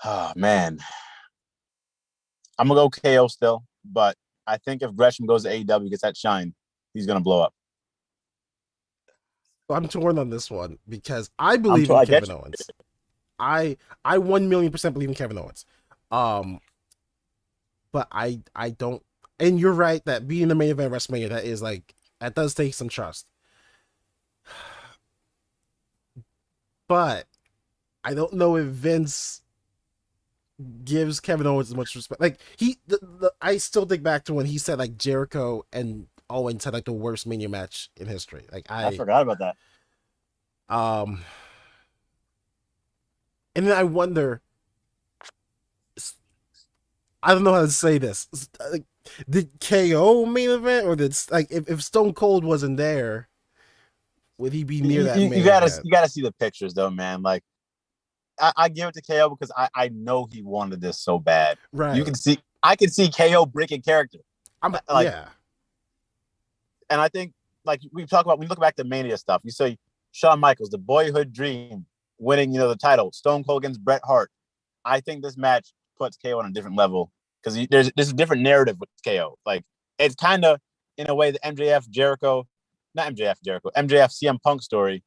Oh man, I'm gonna go KO still, but I think if Gresham goes to AEW, gets that shine, he's gonna blow up. I'm torn on this one because I believe in Kevin Owens. I 1,000,000% believe in Kevin Owens. But I don't, and you're right that being the main event of WrestleMania, that does take some trust. But I don't know if Vince gives Kevin Owens as much respect. Like I still think back to when he said like Jericho and Owens had like the worst Mania match in history. Like I forgot about that. And then I wonder, I don't know how to say this. Like, did KO main event, or did like if Stone Cold wasn't there, would he be near that? You gotta see the pictures though, man. Like I give it to KO because I know he wanted this so bad. Right. I can see KO breaking character. Yeah. And I think like we talk about, when you look back to Mania stuff, you say Shawn Michaels, the boyhood dream, winning, the title, Stone Cold against Bret Hart. I think this match puts KO on a different level because there's a different narrative with KO. Like it's kind of in a way the MJF CM Punk story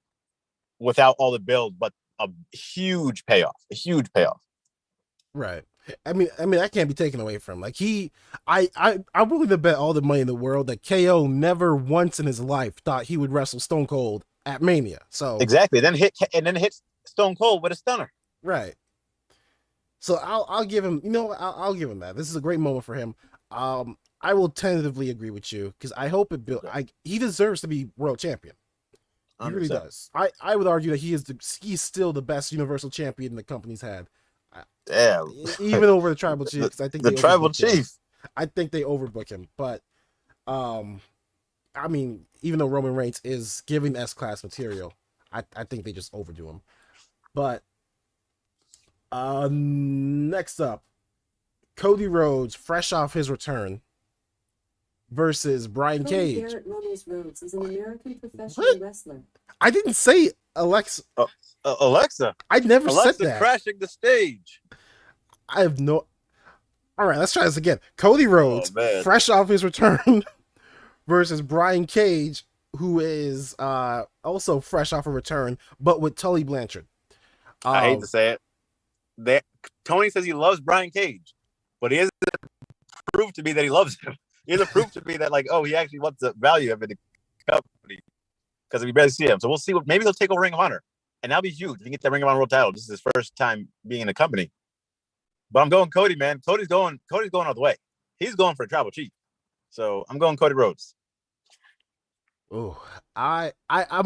without all the build, but a huge payoff. Right. I mean that can't be taken away from. Like I'm willing to bet all the money in the world that KO never once in his life thought he would wrestle Stone Cold at Mania. So exactly. Then hit Stone Cold with a stunner. Right. So I'll give him. I'll give him that. This is a great moment for him. I will tentatively agree with you because I hope it built. He deserves to be world champion. He 100%. Really does. I would argue that he's still the best Universal Champion the company's had. Yeah, even over the Tribal Chief. Because I think the Tribal Chief. I think they overbook him, but I mean, even though Roman Reigns is giving S-class material, I think they just overdo him. But next up, Cody Rhodes, fresh off his return, versus Brian Cage. Garrett Rhodes is an American professional wrestler. I didn't say Alexa. Alexa. I never said that. Alexa crashing the stage. I have no. All right, let's try this again. Cody Rhodes, fresh off his return, versus Brian Cage, who is also fresh off a return, but with Tully Blanchard. I hate to say it. Tony says he loves Brian Cage, but he hasn't proved to me that he loves him. He hasn't proved to me that, he actually wants the value of it in the company because we barely see him. So we'll see. Maybe he'll take over Ring of Honor, and that'll be huge. He can get that Ring of Honor world title. This is his first time being in the company. But I'm going Cody, man. Cody's going all the way. He's going for a Tribal Chief. So I'm going Cody Rhodes. Oh, I'm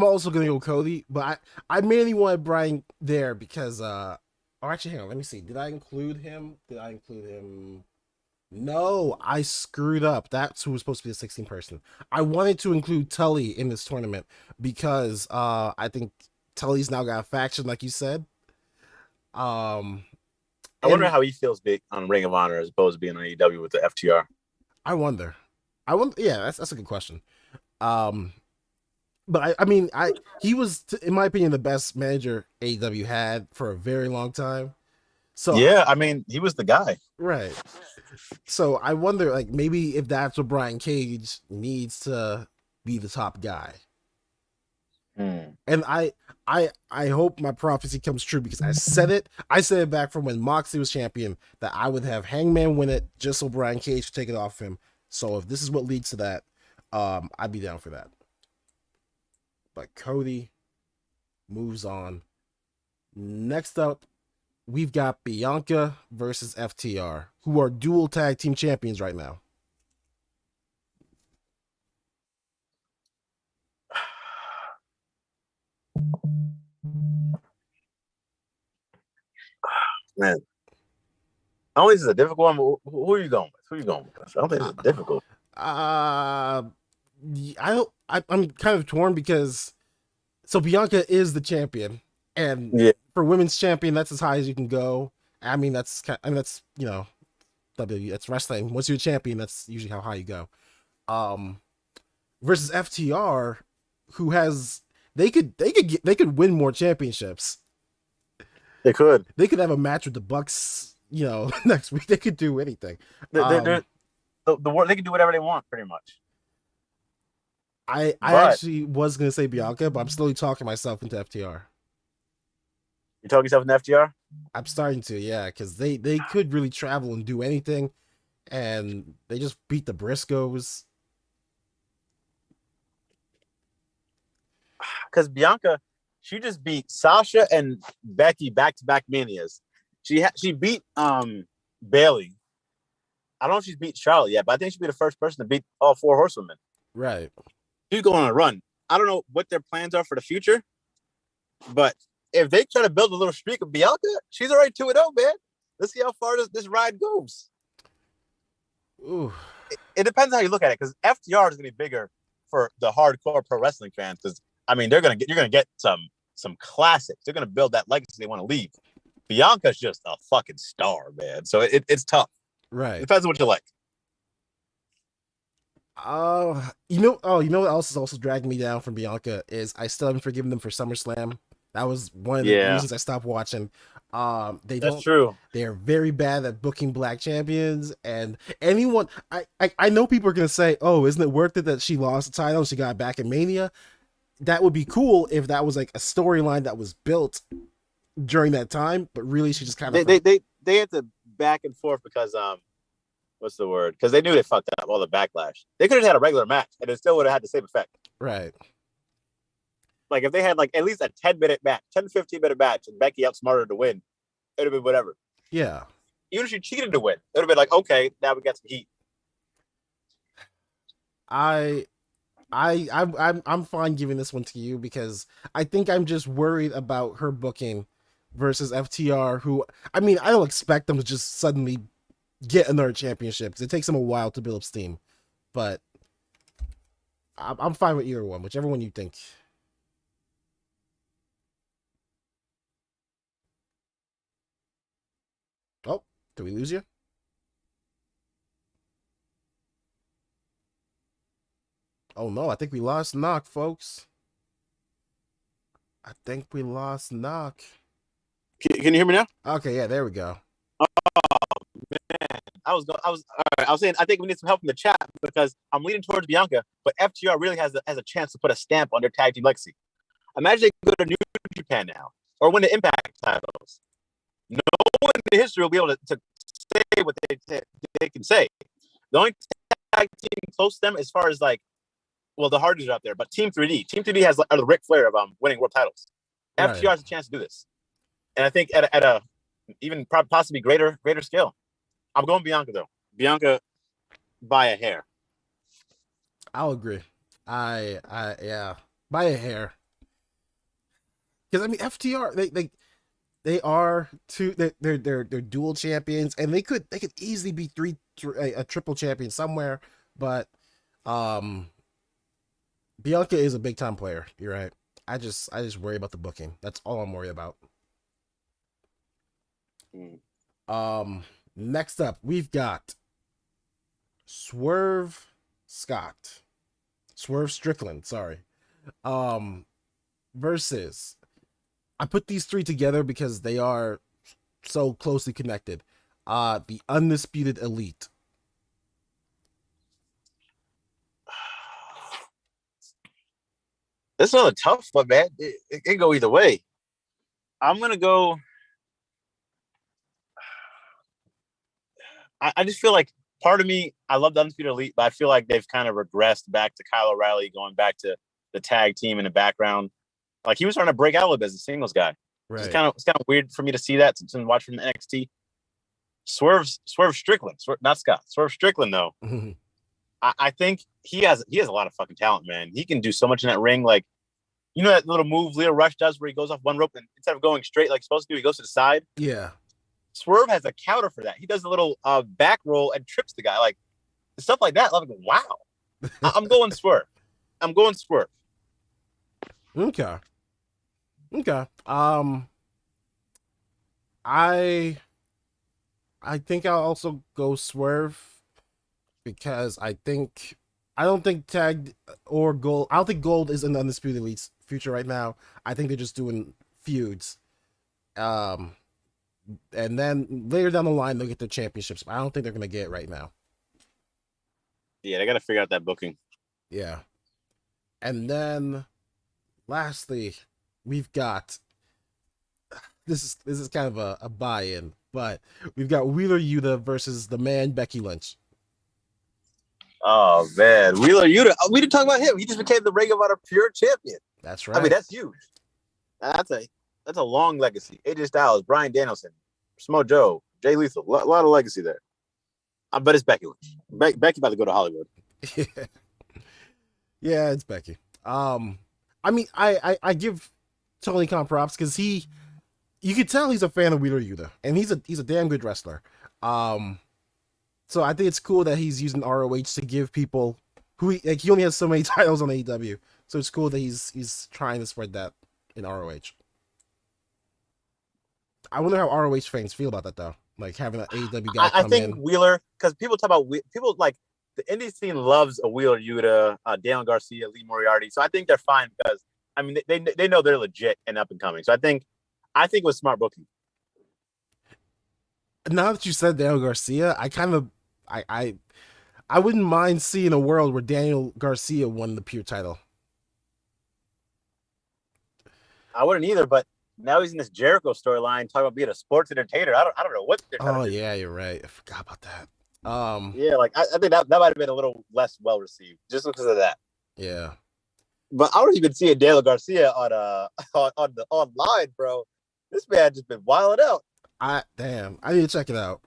also gonna go Cody, but I mainly wanted Brian there because actually, hang on, let me see. Did I include him? No, I screwed up. That's who was supposed to be the 16th person. I wanted to include Tully in this tournament because I think Tully's now got a faction, like you said. I wonder how he feels big on Ring of Honor as opposed to being on AEW with the FTR. I wonder. Yeah, that's a good question. Um, but I mean, he was, in my opinion, the best manager AEW had for a very long time. So Yeah, I mean, he was the guy. right. So I wonder, like, maybe if that's what Brian Cage needs to be the top guy. And I hope my prophecy comes true because I said it. I said it back from when Moxley was champion that I would have Hangman win it just so Brian Cage could take it off him. So if this is what leads to that, I'd be down for that. But Cody moves on. Next up, we've got Bianca versus FTR, who are dual tag team champions right now. Man, I don't think this is a difficult one. But who are you going with? Who are you going with? I don't think it's difficult. I'm kind of torn because Bianca is the champion, and for women's champion, that's as high as you can go. I mean, that's WWE. That's wrestling. Once you're a champion, that's usually how high you go. Versus FTR, who has they could win more championships. They could have a match with the Bucks. Next week they could do anything. They're they can do whatever they want, pretty much. I actually was gonna say Bianca, but I'm slowly talking myself into FTR. You talking yourself into FTR? I'm starting to, yeah, because they could really travel and do anything, and they just beat the Briscoes. Because Bianca, she just beat Sasha and Becky back-to-back Manias. She beat Bailey. I don't know if she's beat Charlotte yet, but I think she'd be the first person to beat all 4 horsewomen. Right. She's going on a run. I don't know what their plans are for the future, but if they try to build a little streak of Bianca, she's already 2-0, man. Let's see how far this ride goes. Ooh. It depends on how you look at it, because FTR is going to be bigger for the hardcore pro wrestling fans. Because you're going to get some classics. They're going to build that legacy they want to leave. Bianca's just a fucking star, man. So it's tough. Right. It depends on what you like. You know what else is also dragging me down from Bianca is I still haven't forgiven them for SummerSlam. That was one of the reasons I stopped watching. That's true. They're very bad at booking black champions, and anyone I know people are gonna say, "Oh, isn't it worth it that she lost the title and she got back in Mania?" That would be cool if that was like a storyline that was built during that time, but really she just kind of they had to back and forth because what's the word? Because they knew they fucked up all the backlash. They could have had a regular match and it still would have had the same effect. Right. Like if they had like at least a 10-minute match, 10 to 15-minute match, and Becky outsmarted to win, it would have been whatever. Yeah. Even if she cheated to win, it would have been like, okay, now we got some heat. I'm fine giving this one to you because I think I'm just worried about her booking versus FTR, who, I mean, I don't expect them to just suddenly get another championship. It takes them a while to build up steam, but I'm fine with either one, whichever one you think. Oh, did we lose you? Oh no, I think we lost Noc, folks. I think we lost Noc. Can you hear me now? Okay, yeah, there we go. Oh man, I was saying I think we need some help in the chat because I'm leaning towards Bianca, but FTR really has a chance to put a stamp on their tag team legacy. Imagine they go to New Japan now or win the Impact titles. No one in history will be able to say what they can say. The only tag team close to them, as far as like, well, the Hardys are out there, but Team 3D has are the Ric Flair of winning world titles. Right. FTR has a chance to do this, and I think at a even possibly greater scale. I'm going Bianca though. Bianca by a hair. I'll agree. Yeah, by a hair. Because I mean, FTR they are they're dual champions, and they could easily be a triple champion somewhere, but Bianca is a big time player. You're right. I just worry about the booking. That's all I'm worried about. Next up we've got Swerve Scott. Swerve Strickland, sorry. Versus, I put these three together because they are so closely connected. The Undisputed Elite. This is another tough one, man. It can go either way. I'm gonna go. I just feel like part of me, I love the Undisputed Elite, but I feel like they've kind of regressed back to Kyle O'Reilly, going back to the tag team in the background. Like he was trying to break out a little bit as a singles guy. Right. It's kind of weird for me to see that since I'm watching from NXT. Swerve Strickland, not Scott. Swerve Strickland, though. I think he has a lot of fucking talent, man. He can do so much in that ring. Like, you know that little move Leo Rush does where he goes off one rope and instead of going straight like he's supposed to do, he goes to the side. Yeah. Swerve has a counter for that. He does a little back roll and trips the guy. Like stuff like that. I'm like, wow. I'm going Swerve. Okay. I think I'll also go Swerve because I don't think tag or gold. I don't think gold is in the Undisputed Elite's future right now. I think they're just doing feuds. And then later down the line they'll get the championships. But I don't think they're gonna get it right now. Yeah, they got to figure out that booking. Yeah. And then lastly, we've got this is kind of a buy-in, but we've got Wheeler Yuta versus the man Becky Lynch. Oh man, Wheeler Yuta. We didn't talk about him. He just became the Ring of Honor Pure Champion. That's right. I mean, that's huge. That's a long legacy. AJ Styles, Bryan Danielson, Samoa Joe, Jay Lethal. A lot of legacy there. But it's Becky Lynch. Becky about to go to Hollywood. Yeah, it's Becky. I mean, I give Tony Khan props because you can tell he's a fan of Wheeler Yuta, and he's a damn good wrestler. So I think it's cool that he's using ROH to give people who he only has so many titles on AEW, so it's cool that he's trying to spread that in ROH. I wonder how ROH fans feel about that though, like having an AEW guy come in. I think Wheeler, because people talk about people like the indie scene loves a Wheeler Yuta, Daniel Garcia, Lee Moriarty, so I think they're fine because I mean they know they're legit and up and coming. So I think it was smart booking. Now that you said Daniel Garcia, I wouldn't mind seeing a world where Daniel Garcia won the Pure title. I wouldn't either, but now he's in this Jericho storyline talking about being a sports entertainer. I don't know what they're trying to do. Yeah, you're right. I forgot about that. Yeah, like I think that might have been a little less well received just because of that. Yeah. But I don't even see a Daniel Garcia on the online, bro. This man just been wilding out. I need to check it out.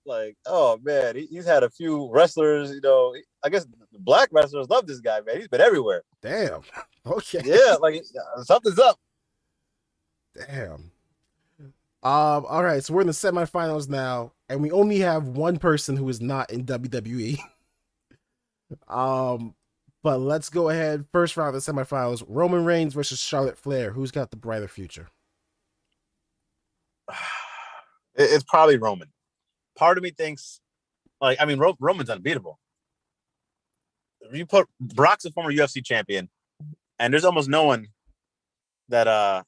Like, oh man, he's had a few wrestlers. You know, I guess the black wrestlers love this guy, man. He's been everywhere. Damn. Okay. Yeah, like something's up. Damn. All right, so we're in the semifinals now, and we only have one person who is not in WWE. But let's go ahead. First round of the semifinals: Roman Reigns versus Charlotte Flair. Who's got the brighter future? It's probably Roman. Part of me thinks, like, I mean, Roman's unbeatable. You put Brock's a former UFC champion, and there's almost no one that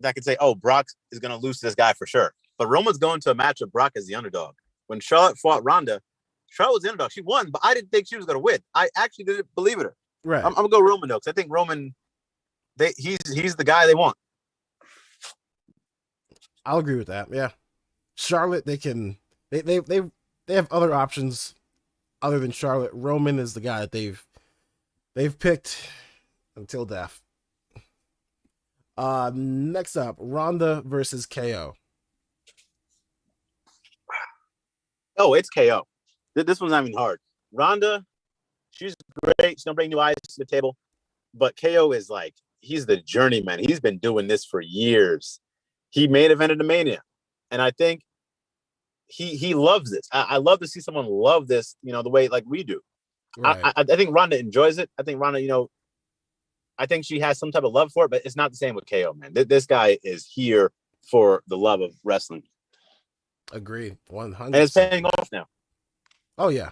could say, "Oh, Brock is going to lose to this guy for sure." But Roman's going to a match of Brock as the underdog. When Charlotte fought Ronda, Charlotte was the underdog. She won, but I didn't think she was going to win. I actually didn't believe in her. Right. I'm gonna go Roman though, because I think Roman, he's the guy they want. I'll agree with that. Yeah. Charlotte, they have other options other than Charlotte. Roman is the guy that they've picked until death. Next up, Ronda versus KO. Oh, it's KO. This one's not even hard. Ronda, she's great. She's gonna bring new eyes to the table, but KO is like, he's the journeyman. He's been doing this for years. He main evented the Mania, and I think he loves this. I love to see someone love this, you know, the way like we do. Right. I think Ronda enjoys it. I think Ronda, you know, I think she has some type of love for it, but it's not the same with KO, man. This guy is here for the love of wrestling. Agreed. 100%. And it's paying off now. Oh, yeah.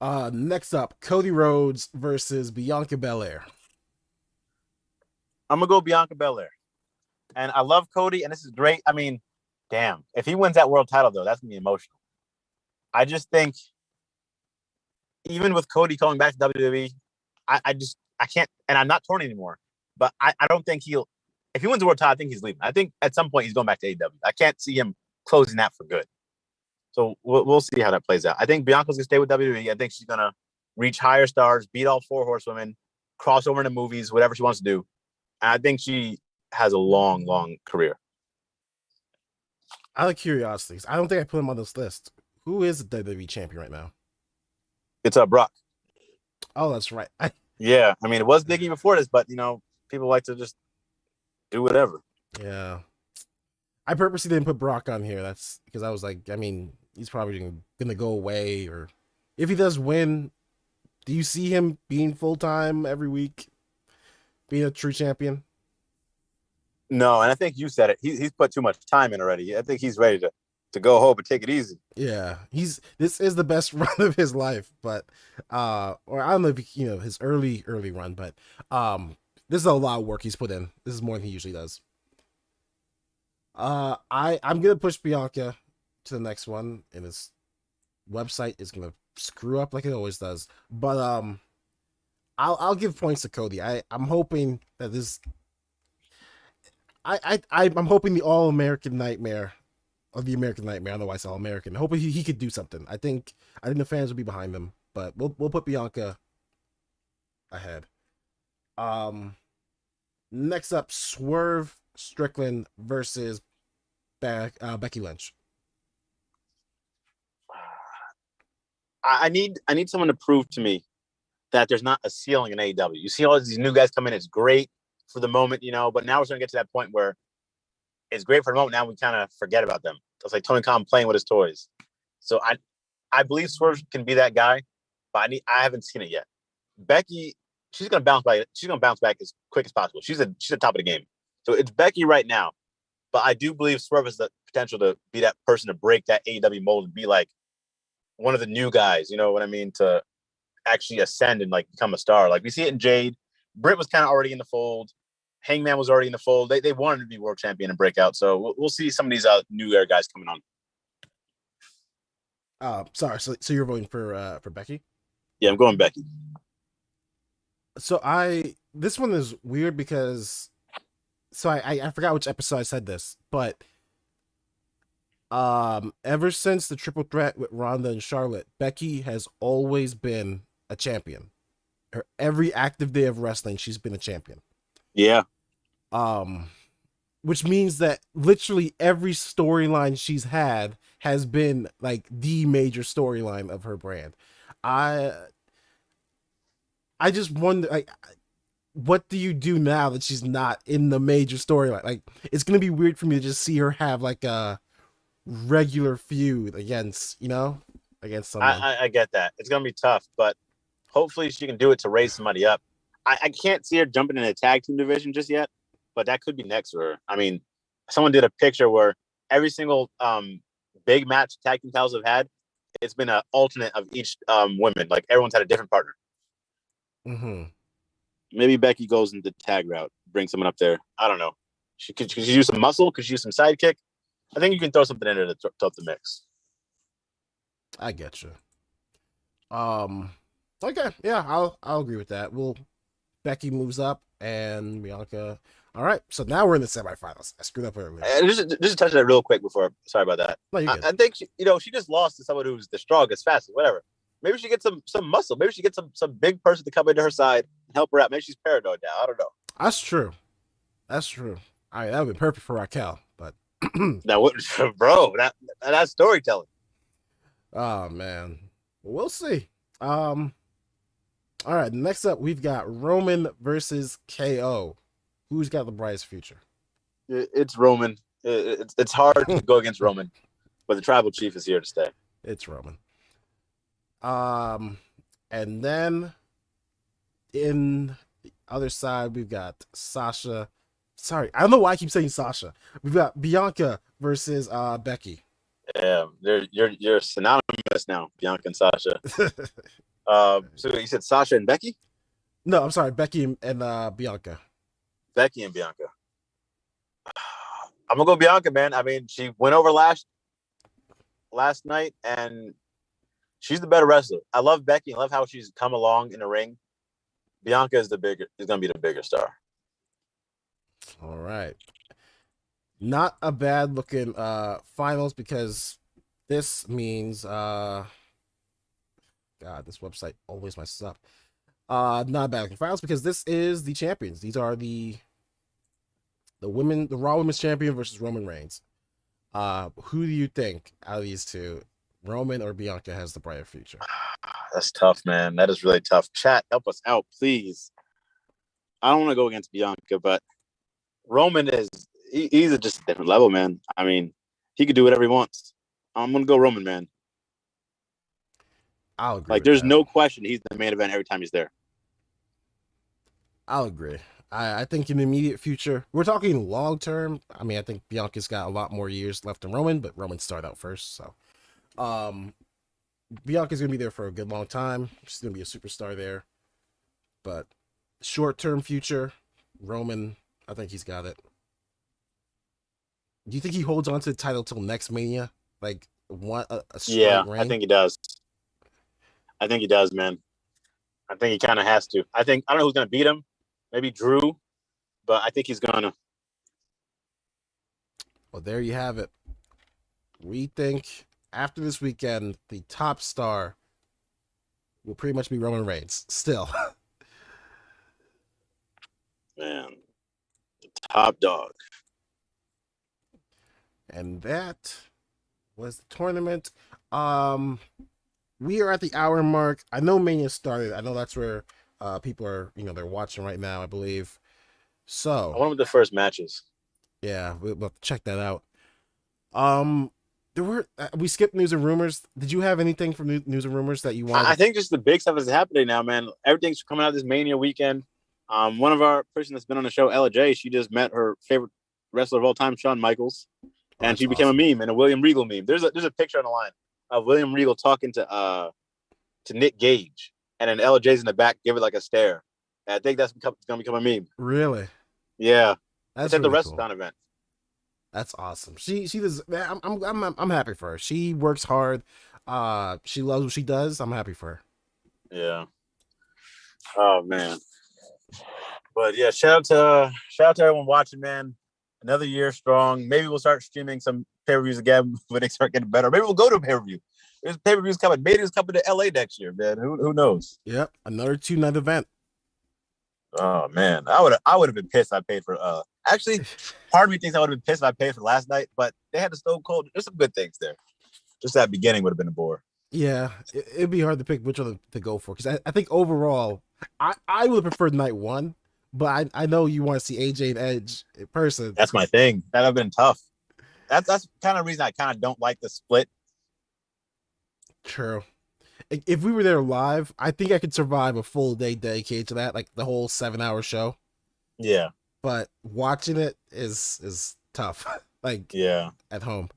Next up, Cody Rhodes versus Bianca Belair. I'm gonna go Bianca Belair, and I love Cody, and this is great. I mean, damn, if he wins that world title though, that's gonna be emotional. I just think even with Cody coming back to WWE, I can't, and I'm not torn anymore. But I don't think he'll. If he wins the world title, I think he's leaving. I think at some point he's going back to AEW. I can't see him closing that for good. So we'll see how that plays out. I think Bianca's gonna stay with WWE. I think she's gonna reach higher stars, beat all 4 horsewomen, cross over into movies, whatever she wants to do. And I think she has a long, long career. Out of curiosity, I don't think I put him on this list. Who is the WWE champion right now? It's Brock. Oh, that's right. Yeah, I mean, it was Biggie before this, but, people like to just do whatever. Yeah. I purposely didn't put Brock on here. That's because I was like, I mean, he's probably going to go away. Or if he does win, do you see him being full-time every week? Being a true champion? No, and I think you said it. He's put too much time in already. I think he's ready to go home and take it easy. Yeah, this is the best run of his life, but or I don't know if his early run, but this is a lot of work he's put in. This is more than he usually does. I'm gonna push Bianca to the next one, and his website is gonna screw up like it always does. But I'll give points to Cody. I'm hoping that this. I'm hoping the All-American Nightmare. Of the American Nightmare, I don't know why it's All American. Hoping he could do something. I think the fans will be behind him, but we'll put Bianca ahead. Next up, Swerve Strickland versus Becky Lynch. I need someone to prove to me that there's not a ceiling in AEW. You see all these new guys come in, it's great for the moment, but now we're starting to get to that point where it's great for the moment. Now we kind of forget about them. It's like Tony Khan playing with his toys. So I believe Swerve can be that guy, but I haven't seen it yet. Becky, she's gonna bounce back. She's gonna bounce back as quick as possible. She's at top of the game. So it's Becky right now, but I do believe Swerve has the potential to be that person to break that AEW mold and be like one of the new guys. You know what I mean? To actually ascend and like become a star. Like we see it in Jade. Britt was kind of already in the fold. Hangman was already in the fold. They wanted to be world champion and break out. So we'll see some of these new era guys coming on. Sorry. So you're voting for Becky? Yeah, I'm going Becky. So this one is weird because I forgot which episode I said this, but ever since the triple threat with Ronda and Charlotte, Becky has always been a champion. Every active day of wrestling, she's been a champion. Yeah. Which means that literally every storyline she's had has been like the major storyline of her brand. I just wonder, like, what do you do now that she's not in the major storyline? Like, it's gonna be weird for me to just see her have like a regular feud against someone. I get that. It's gonna be tough, but hopefully she can do it to raise somebody up. I can't see her jumping in a tag team division just yet, but that could be next for her. I mean, someone did a picture where every single big match tag team titles have had, it's been an alternate of each women. Like everyone's had a different partner. Mm-hmm. Maybe Becky goes in the tag route, bring someone up there. I don't know. Could she use some muscle? Could she use some sidekick? I think you can throw something in there to throw up the mix. I get you. Okay, yeah, I'll agree with that. Becky moves up and Bianca. All right, so now we're in the semifinals. I screwed up earlier. Just touch that real quick before. Sorry about that. No, you're good. I think she just lost to someone who's the strongest, fastest, whatever. Maybe she gets some muscle. Maybe she gets some big person to come into her side and help her out. Maybe she's paranoid now. I don't know. That's true. All right, that would be perfect for Raquel, but that would, bro. That's storytelling. Oh man, we'll see. All right, next up we've got Roman versus KO. Who's got the brightest future? It's Roman. It's hard to go against Roman, but the tribal chief is here to stay. It's Roman. And then in the other side we've got Sasha. Sorry, I don't know why I keep saying Sasha. We've got Bianca versus Becky. Yeah, you're synonymous now, Bianca and Sasha. So you said Sasha and Becky? No, I'm sorry, Becky and Bianca. Becky and Bianca. I'm gonna go Bianca, man. I mean, she went over last night, and she's the better wrestler. I love Becky. I love how she's come along in the ring. Bianca is gonna be the bigger star. All right. Not a bad looking finals, because this means God, this website always messes up. Not a bad looking finals, because this is the champions. These are the Raw Women's Champion versus Roman Reigns. Who do you think out of these two, Roman or Bianca, has the brighter future? That's tough, man. That is really tough. Chat, help us out, please. I don't want to go against Bianca, but Roman he's just a different level, man. I mean, he could do whatever he wants. I'm gonna go Roman, man. I'll agree. Like, there's no question he's the main event every time he's there. I'll agree. I think in the immediate future, we're talking long term. I mean, I think Bianca's got a lot more years left than Roman, but Roman started out first, so Bianca's gonna be there for a good long time. She's gonna be a superstar there. But short term future, Roman, I think he's got it. Do you think he holds on to the title till next Mania? Like, what a straight reign? I think he does. I think he does, man. I think he kind of has to. I don't know who's gonna beat him. Maybe Drew, but I think he's gonna. Well, there you have it. We think after this weekend, the top star will pretty much be Roman Reigns. Still. Man, the top dog. And that was the tournament. We are at the hour mark. I know Mania started. I know that's where people are, they're watching right now, I believe. So I wonder what the first matches. Yeah, we'll have to check that out. We skipped news and rumors. Did you have anything from news and rumors that you wanted? I think just the big stuff is happening now, man. Everything's coming out this Mania weekend. One of our person that's been on the show, Ella J, she just met her favorite wrestler of all time, Shawn Michaels, and she became a meme and a William Regal meme. There's a picture on the line of William Regal talking to Nick Gage, and then Ella J's in the back, give it like a stare. And I think that's going to become a meme. Really? Yeah. That's it's at really the Wrestlecon cool. event. That's awesome. She does. I'm happy for her. She works hard. She loves what she does. I'm happy for her. Yeah. Oh man. But yeah, shout out to everyone watching, man. Another year strong. Maybe we'll start streaming some pay-per-views again when they start getting better. Maybe we'll go to a pay-per-view. There's pay-per-views coming. Maybe it's coming to LA next year, man. Who knows? Yep, another 2-night event. Oh man, I would have been pissed. I paid for. Actually, part of me thinks I would have been pissed if I paid for last night, but they had the Stone Cold. There's some good things there. Just that beginning would have been a bore. Yeah, it'd be hard to pick which one to go for, because I think overall, I would have preferred night one, but I know you want to see AJ and Edge in person. That's my thing. That would have been tough. That's kind of the reason I kind of don't like the split. True. If we were there live, I think I could survive a full day dedicated to that, like the whole 7-hour show. Yeah. But watching it is tough. Like, yeah, at home.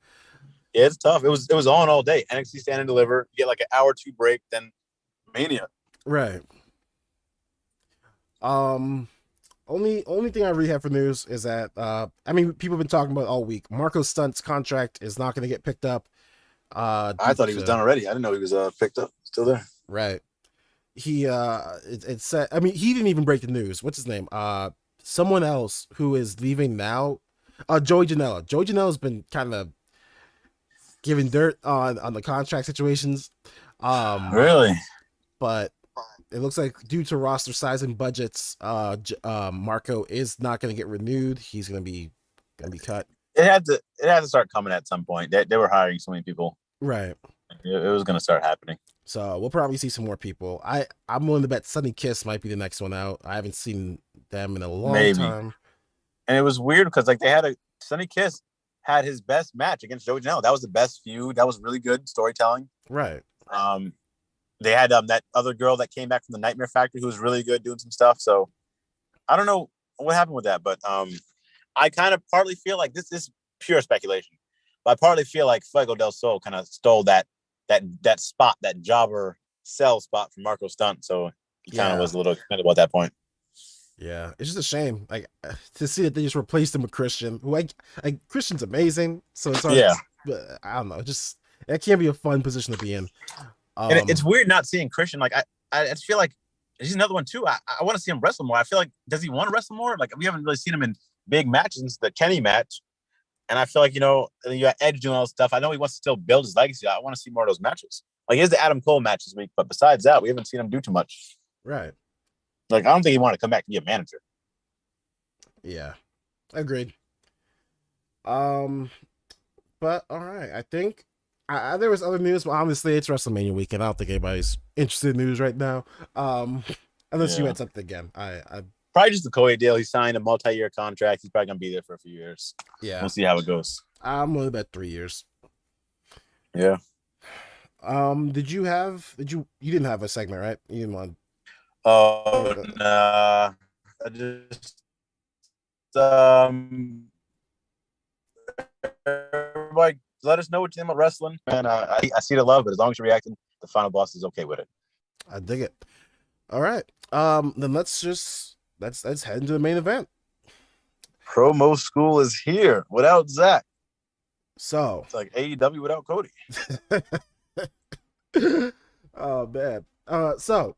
Yeah, it's tough. It was on all day. NXT Stand and Deliver. You get like an hour 2 break, then Mania. Right. Only thing I really have for news is that people have been talking about all week. Marco Stunt's contract is not going to get picked up. I thought he was done already. I didn't know he was picked up. Still there. Right. He it said. I mean, he didn't even break the news. What's his name? Someone else who is leaving now. Joey Janela. Joey Janela's been kind of giving dirt on the contract situations. Really? But it looks like due to roster size and budgets, Marco is not going to get renewed. He's going to be cut. It had to start coming at some point. They were hiring so many people. Right. It was going to start happening. So we'll probably see some more people. I'm willing to bet Sunny Kiss might be the next one out. I haven't seen them in a long time. And it was weird because like Sunny Kiss had his best match against Joey Janela. That was the best feud. That was really good storytelling. Right. They had that other girl that came back from the Nightmare Factory who was really good doing some stuff. So I don't know what happened with that, but I kind of partly feel like this is pure speculation, but I partly feel like Fuego del Sol kind of stole that spot that Jobber sell spot for Marco Stunt, so he kind of Yeah. was a little expendable at that point. Yeah, it's just a shame, like to see that they just replaced him with Christian. Who Christian's amazing, so it's hard. Yeah. But I don't know. Just that can't be a fun position to be in. And it's weird not seeing Christian. Like I just feel like he's another one too. I want to see him wrestle more. I feel like, does he want to wrestle more? Like, we haven't really seen him in big matches since the Kenny match. And I feel like, you got Edge doing all this stuff. I know he wants to still build his legacy. I want to see more of those matches. Like, here's the Adam Cole match this week, but besides that, we haven't seen him do too much. Right. Like, I don't think he wanted to come back and be a manager. Yeah, agreed. But all right, I think there was other news, but obviously it's WrestleMania weekend. I don't think anybody's interested in news right now. Unless you had something again. I probably just the Cody deal. He signed a multi-year contract. He's probably gonna be there for a few years. Yeah, we'll see how it goes. I'm only about 3 years. Yeah. You didn't have a segment, right? You didn't want. Oh, nah. I just everybody, let us know what you think about wrestling. And I see the love, but as long as you're reacting, the final boss is okay with it. I dig it. All right. Then let's head into the main event. Promo school is here without Zach. So it's like AEW without Cody. Oh man. So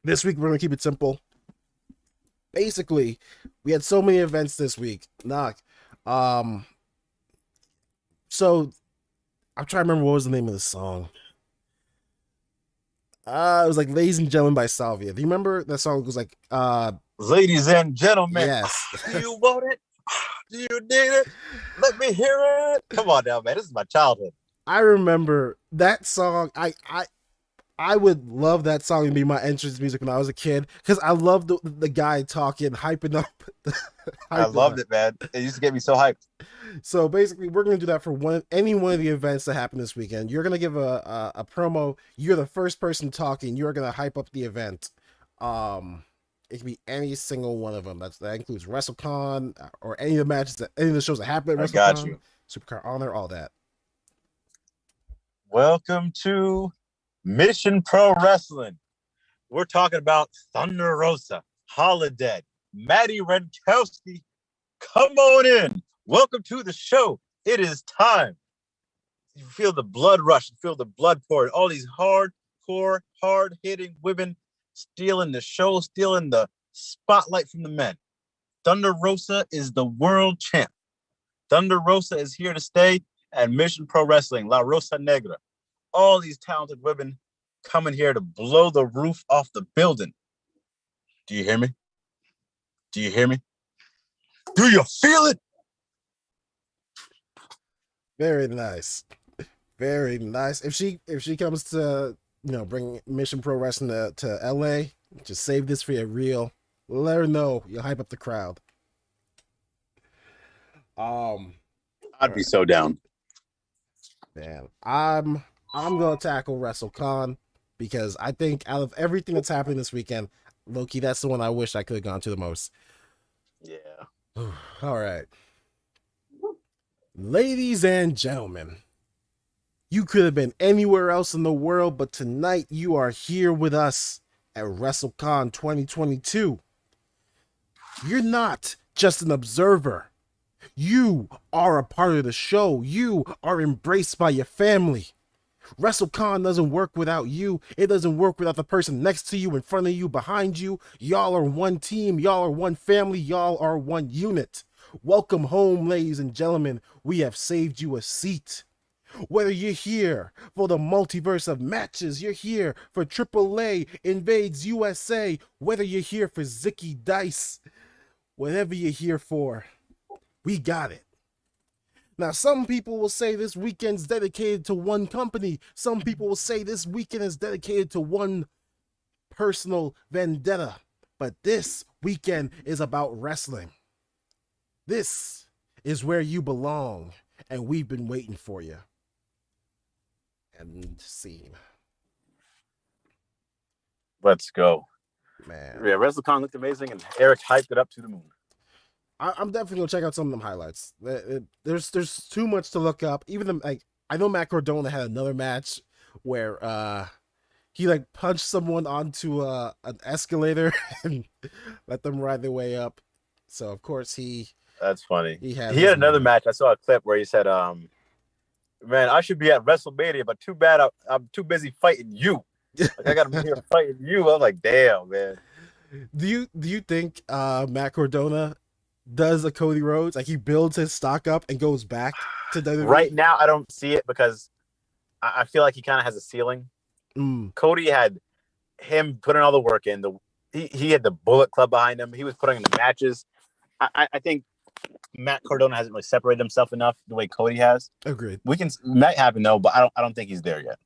this week we're gonna keep it simple. Basically, we had so many events this week. So I'm trying to remember what was the name of the song. It was like "Ladies and Gentlemen" by Salvia. Do you remember that song? It was like "Ladies and Gentlemen." Yes. Do you want it? Do you need it? Let me hear it. Come on now, man. This is my childhood. I remember that song. I would love that song to be my entrance music when I was a kid, because I loved the guy talking, hyping up. I loved it, man. It used to get me so hyped. So basically, we're going to do that for any one of the events that happen this weekend. You're going to give a promo. You're the first person talking. You're going to hype up the event. It can be any single one of them. That includes Wrestlecon or any of the matches, any of the shows that happen at Wrestlecon. I got you. Supercard of Honor, all that. Welcome to Mission Pro Wrestling. We're talking about Thunder Rosa, Holiday, Maddie Redkowski. Come on in. Welcome to the show. It is time. You feel the blood rush. You feel the blood pouring. All these hardcore, hard-hitting women stealing the show, stealing the spotlight from the men. Thunder Rosa is the world champ. Thunder Rosa is here to stay at Mission Pro Wrestling, La Rosa Negra. All these talented women coming here to blow the roof off the building. Do you hear me? Do you hear me? Do you feel it? Very nice. Very nice. If she comes to, bring Mission Pro Wrestling to LA, just save this for your reel. Let her know. You'll hype up the crowd. I'd be so down. Man, I'm gonna tackle WrestleCon because I think out of everything that's happening this weekend, low-key, that's the one I wish I could have gone to the most. Yeah. All right. Ladies and gentlemen, you could have been anywhere else in the world, but tonight you are here with us at WrestleCon 2022. You're not just an observer. You are a part of the show. You are embraced by your family. WrestleCon doesn't work without you. It doesn't work without the person next to you, in front of you, behind you. Y'all are one team. Y'all are one family. Y'all are one unit. Welcome home, ladies and gentlemen. We have saved you a seat. Whether you're here for the multiverse of matches, you're here for AAA Invades USA, whether you're here for Zicky Dice, whatever you're here for, we got it. Now, some people will say this weekend's dedicated to one company. Some people will say this weekend is dedicated to one personal vendetta. But this weekend is about wrestling. This is where you belong, and we've been waiting for you. End scene. Let's go. Man. Yeah, WrestleCon looked amazing, and Eric hyped it up to the moon. I'm definitely gonna check out some of them highlights. There's too much to look up. Even I know Matt Cardona had another match where he like punched someone onto an escalator and let them ride their way up. So of course That's funny. he has He his had another moment. match. I saw a clip where he said, man, I should be at WrestleMania, but too bad I'm too busy fighting you. Like I got to be here fighting you. I was like, damn, man. Do you think Matt Cardona does a Cody Rhodes? Like he builds his stock up and goes back to WWE? Right now, I don't see it because I feel like he kind of has a ceiling. Cody had him putting all the work in. He had the Bullet Club behind him. He was putting in the matches. I think Matt Cardona hasn't really separated himself enough the way Cody has. Agreed. Might happen though, but I don't think he's there yet.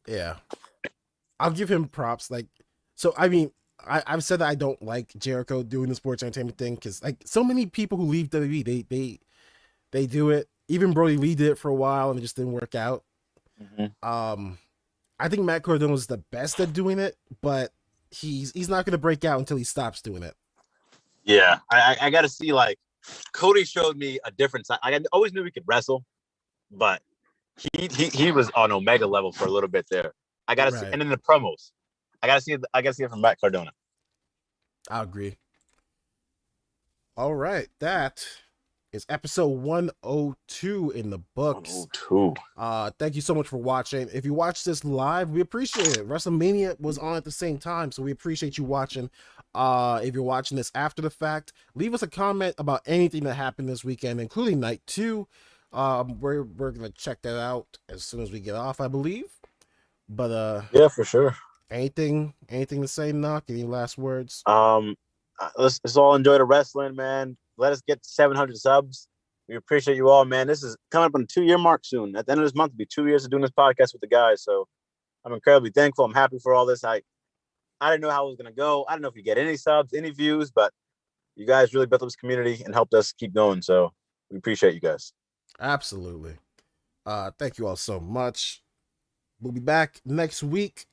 Yeah, I'll give him props. Like, so I mean, I've said that I don't like Jericho doing the sports entertainment thing because like so many people who leave WWE, they do it. Even Brody Lee did it for a while and it just didn't work out. Mm-hmm. I think Matt Cardona is the best at doing it, but he's not going to break out until he stops doing it. Yeah, I got to see, like, Cody showed me a different side. I always knew he could wrestle, but he was on Omega level for a little bit there. I got to see, and then the promos. I got to see it from Matt Cardona. I agree. All right, that is episode 102 in the books. 102. Thank you so much for watching. If you watched this live, we appreciate it. WrestleMania was on at the same time, so we appreciate you watching. If you're watching this after the fact, leave us a comment about anything that happened this weekend, including night 2. We're gonna check that out as soon as we get off, I believe. But yeah, for sure. Anything to say, Noc? Any last words? Let's all enjoy the wrestling, man. Let us get 700 subs. We appreciate you all, man. This is coming up on a 2-year mark soon. At the end of this month, it'll be 2 years of doing this podcast with the guys. So I'm incredibly thankful. I'm happy for all this. I didn't know how it was going to go. I don't know if you get any subs, any views, but you guys really built up this community and helped us keep going. So we appreciate you guys. Absolutely. Thank you all so much. We'll be back next week.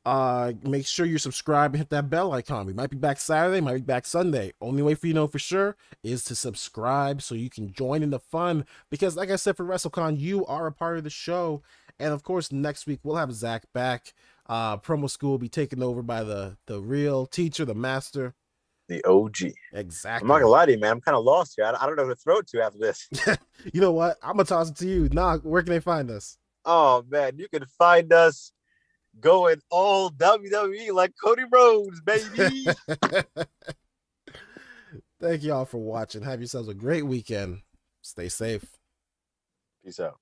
Make sure you subscribe and hit that bell icon. We might be back Saturday, might be back Sunday. Only way for you to know for sure is to subscribe so you can join in the fun. Because like I said, for Wrestlecon, you are a part of the show. And of course, next week we'll have Zach back. Promo School will be taken over by the real teacher, the master. The OG. Exactly. I'm not gonna lie to you, man. I'm kind of lost here. I don't know who to throw it to after this. You know what? I'm gonna toss it to you. Nah, where can they find us? Oh man, you can find us going all WWE like Cody Rhodes, baby. Thank y'all for watching. Have yourselves a great weekend. Stay safe. Peace out.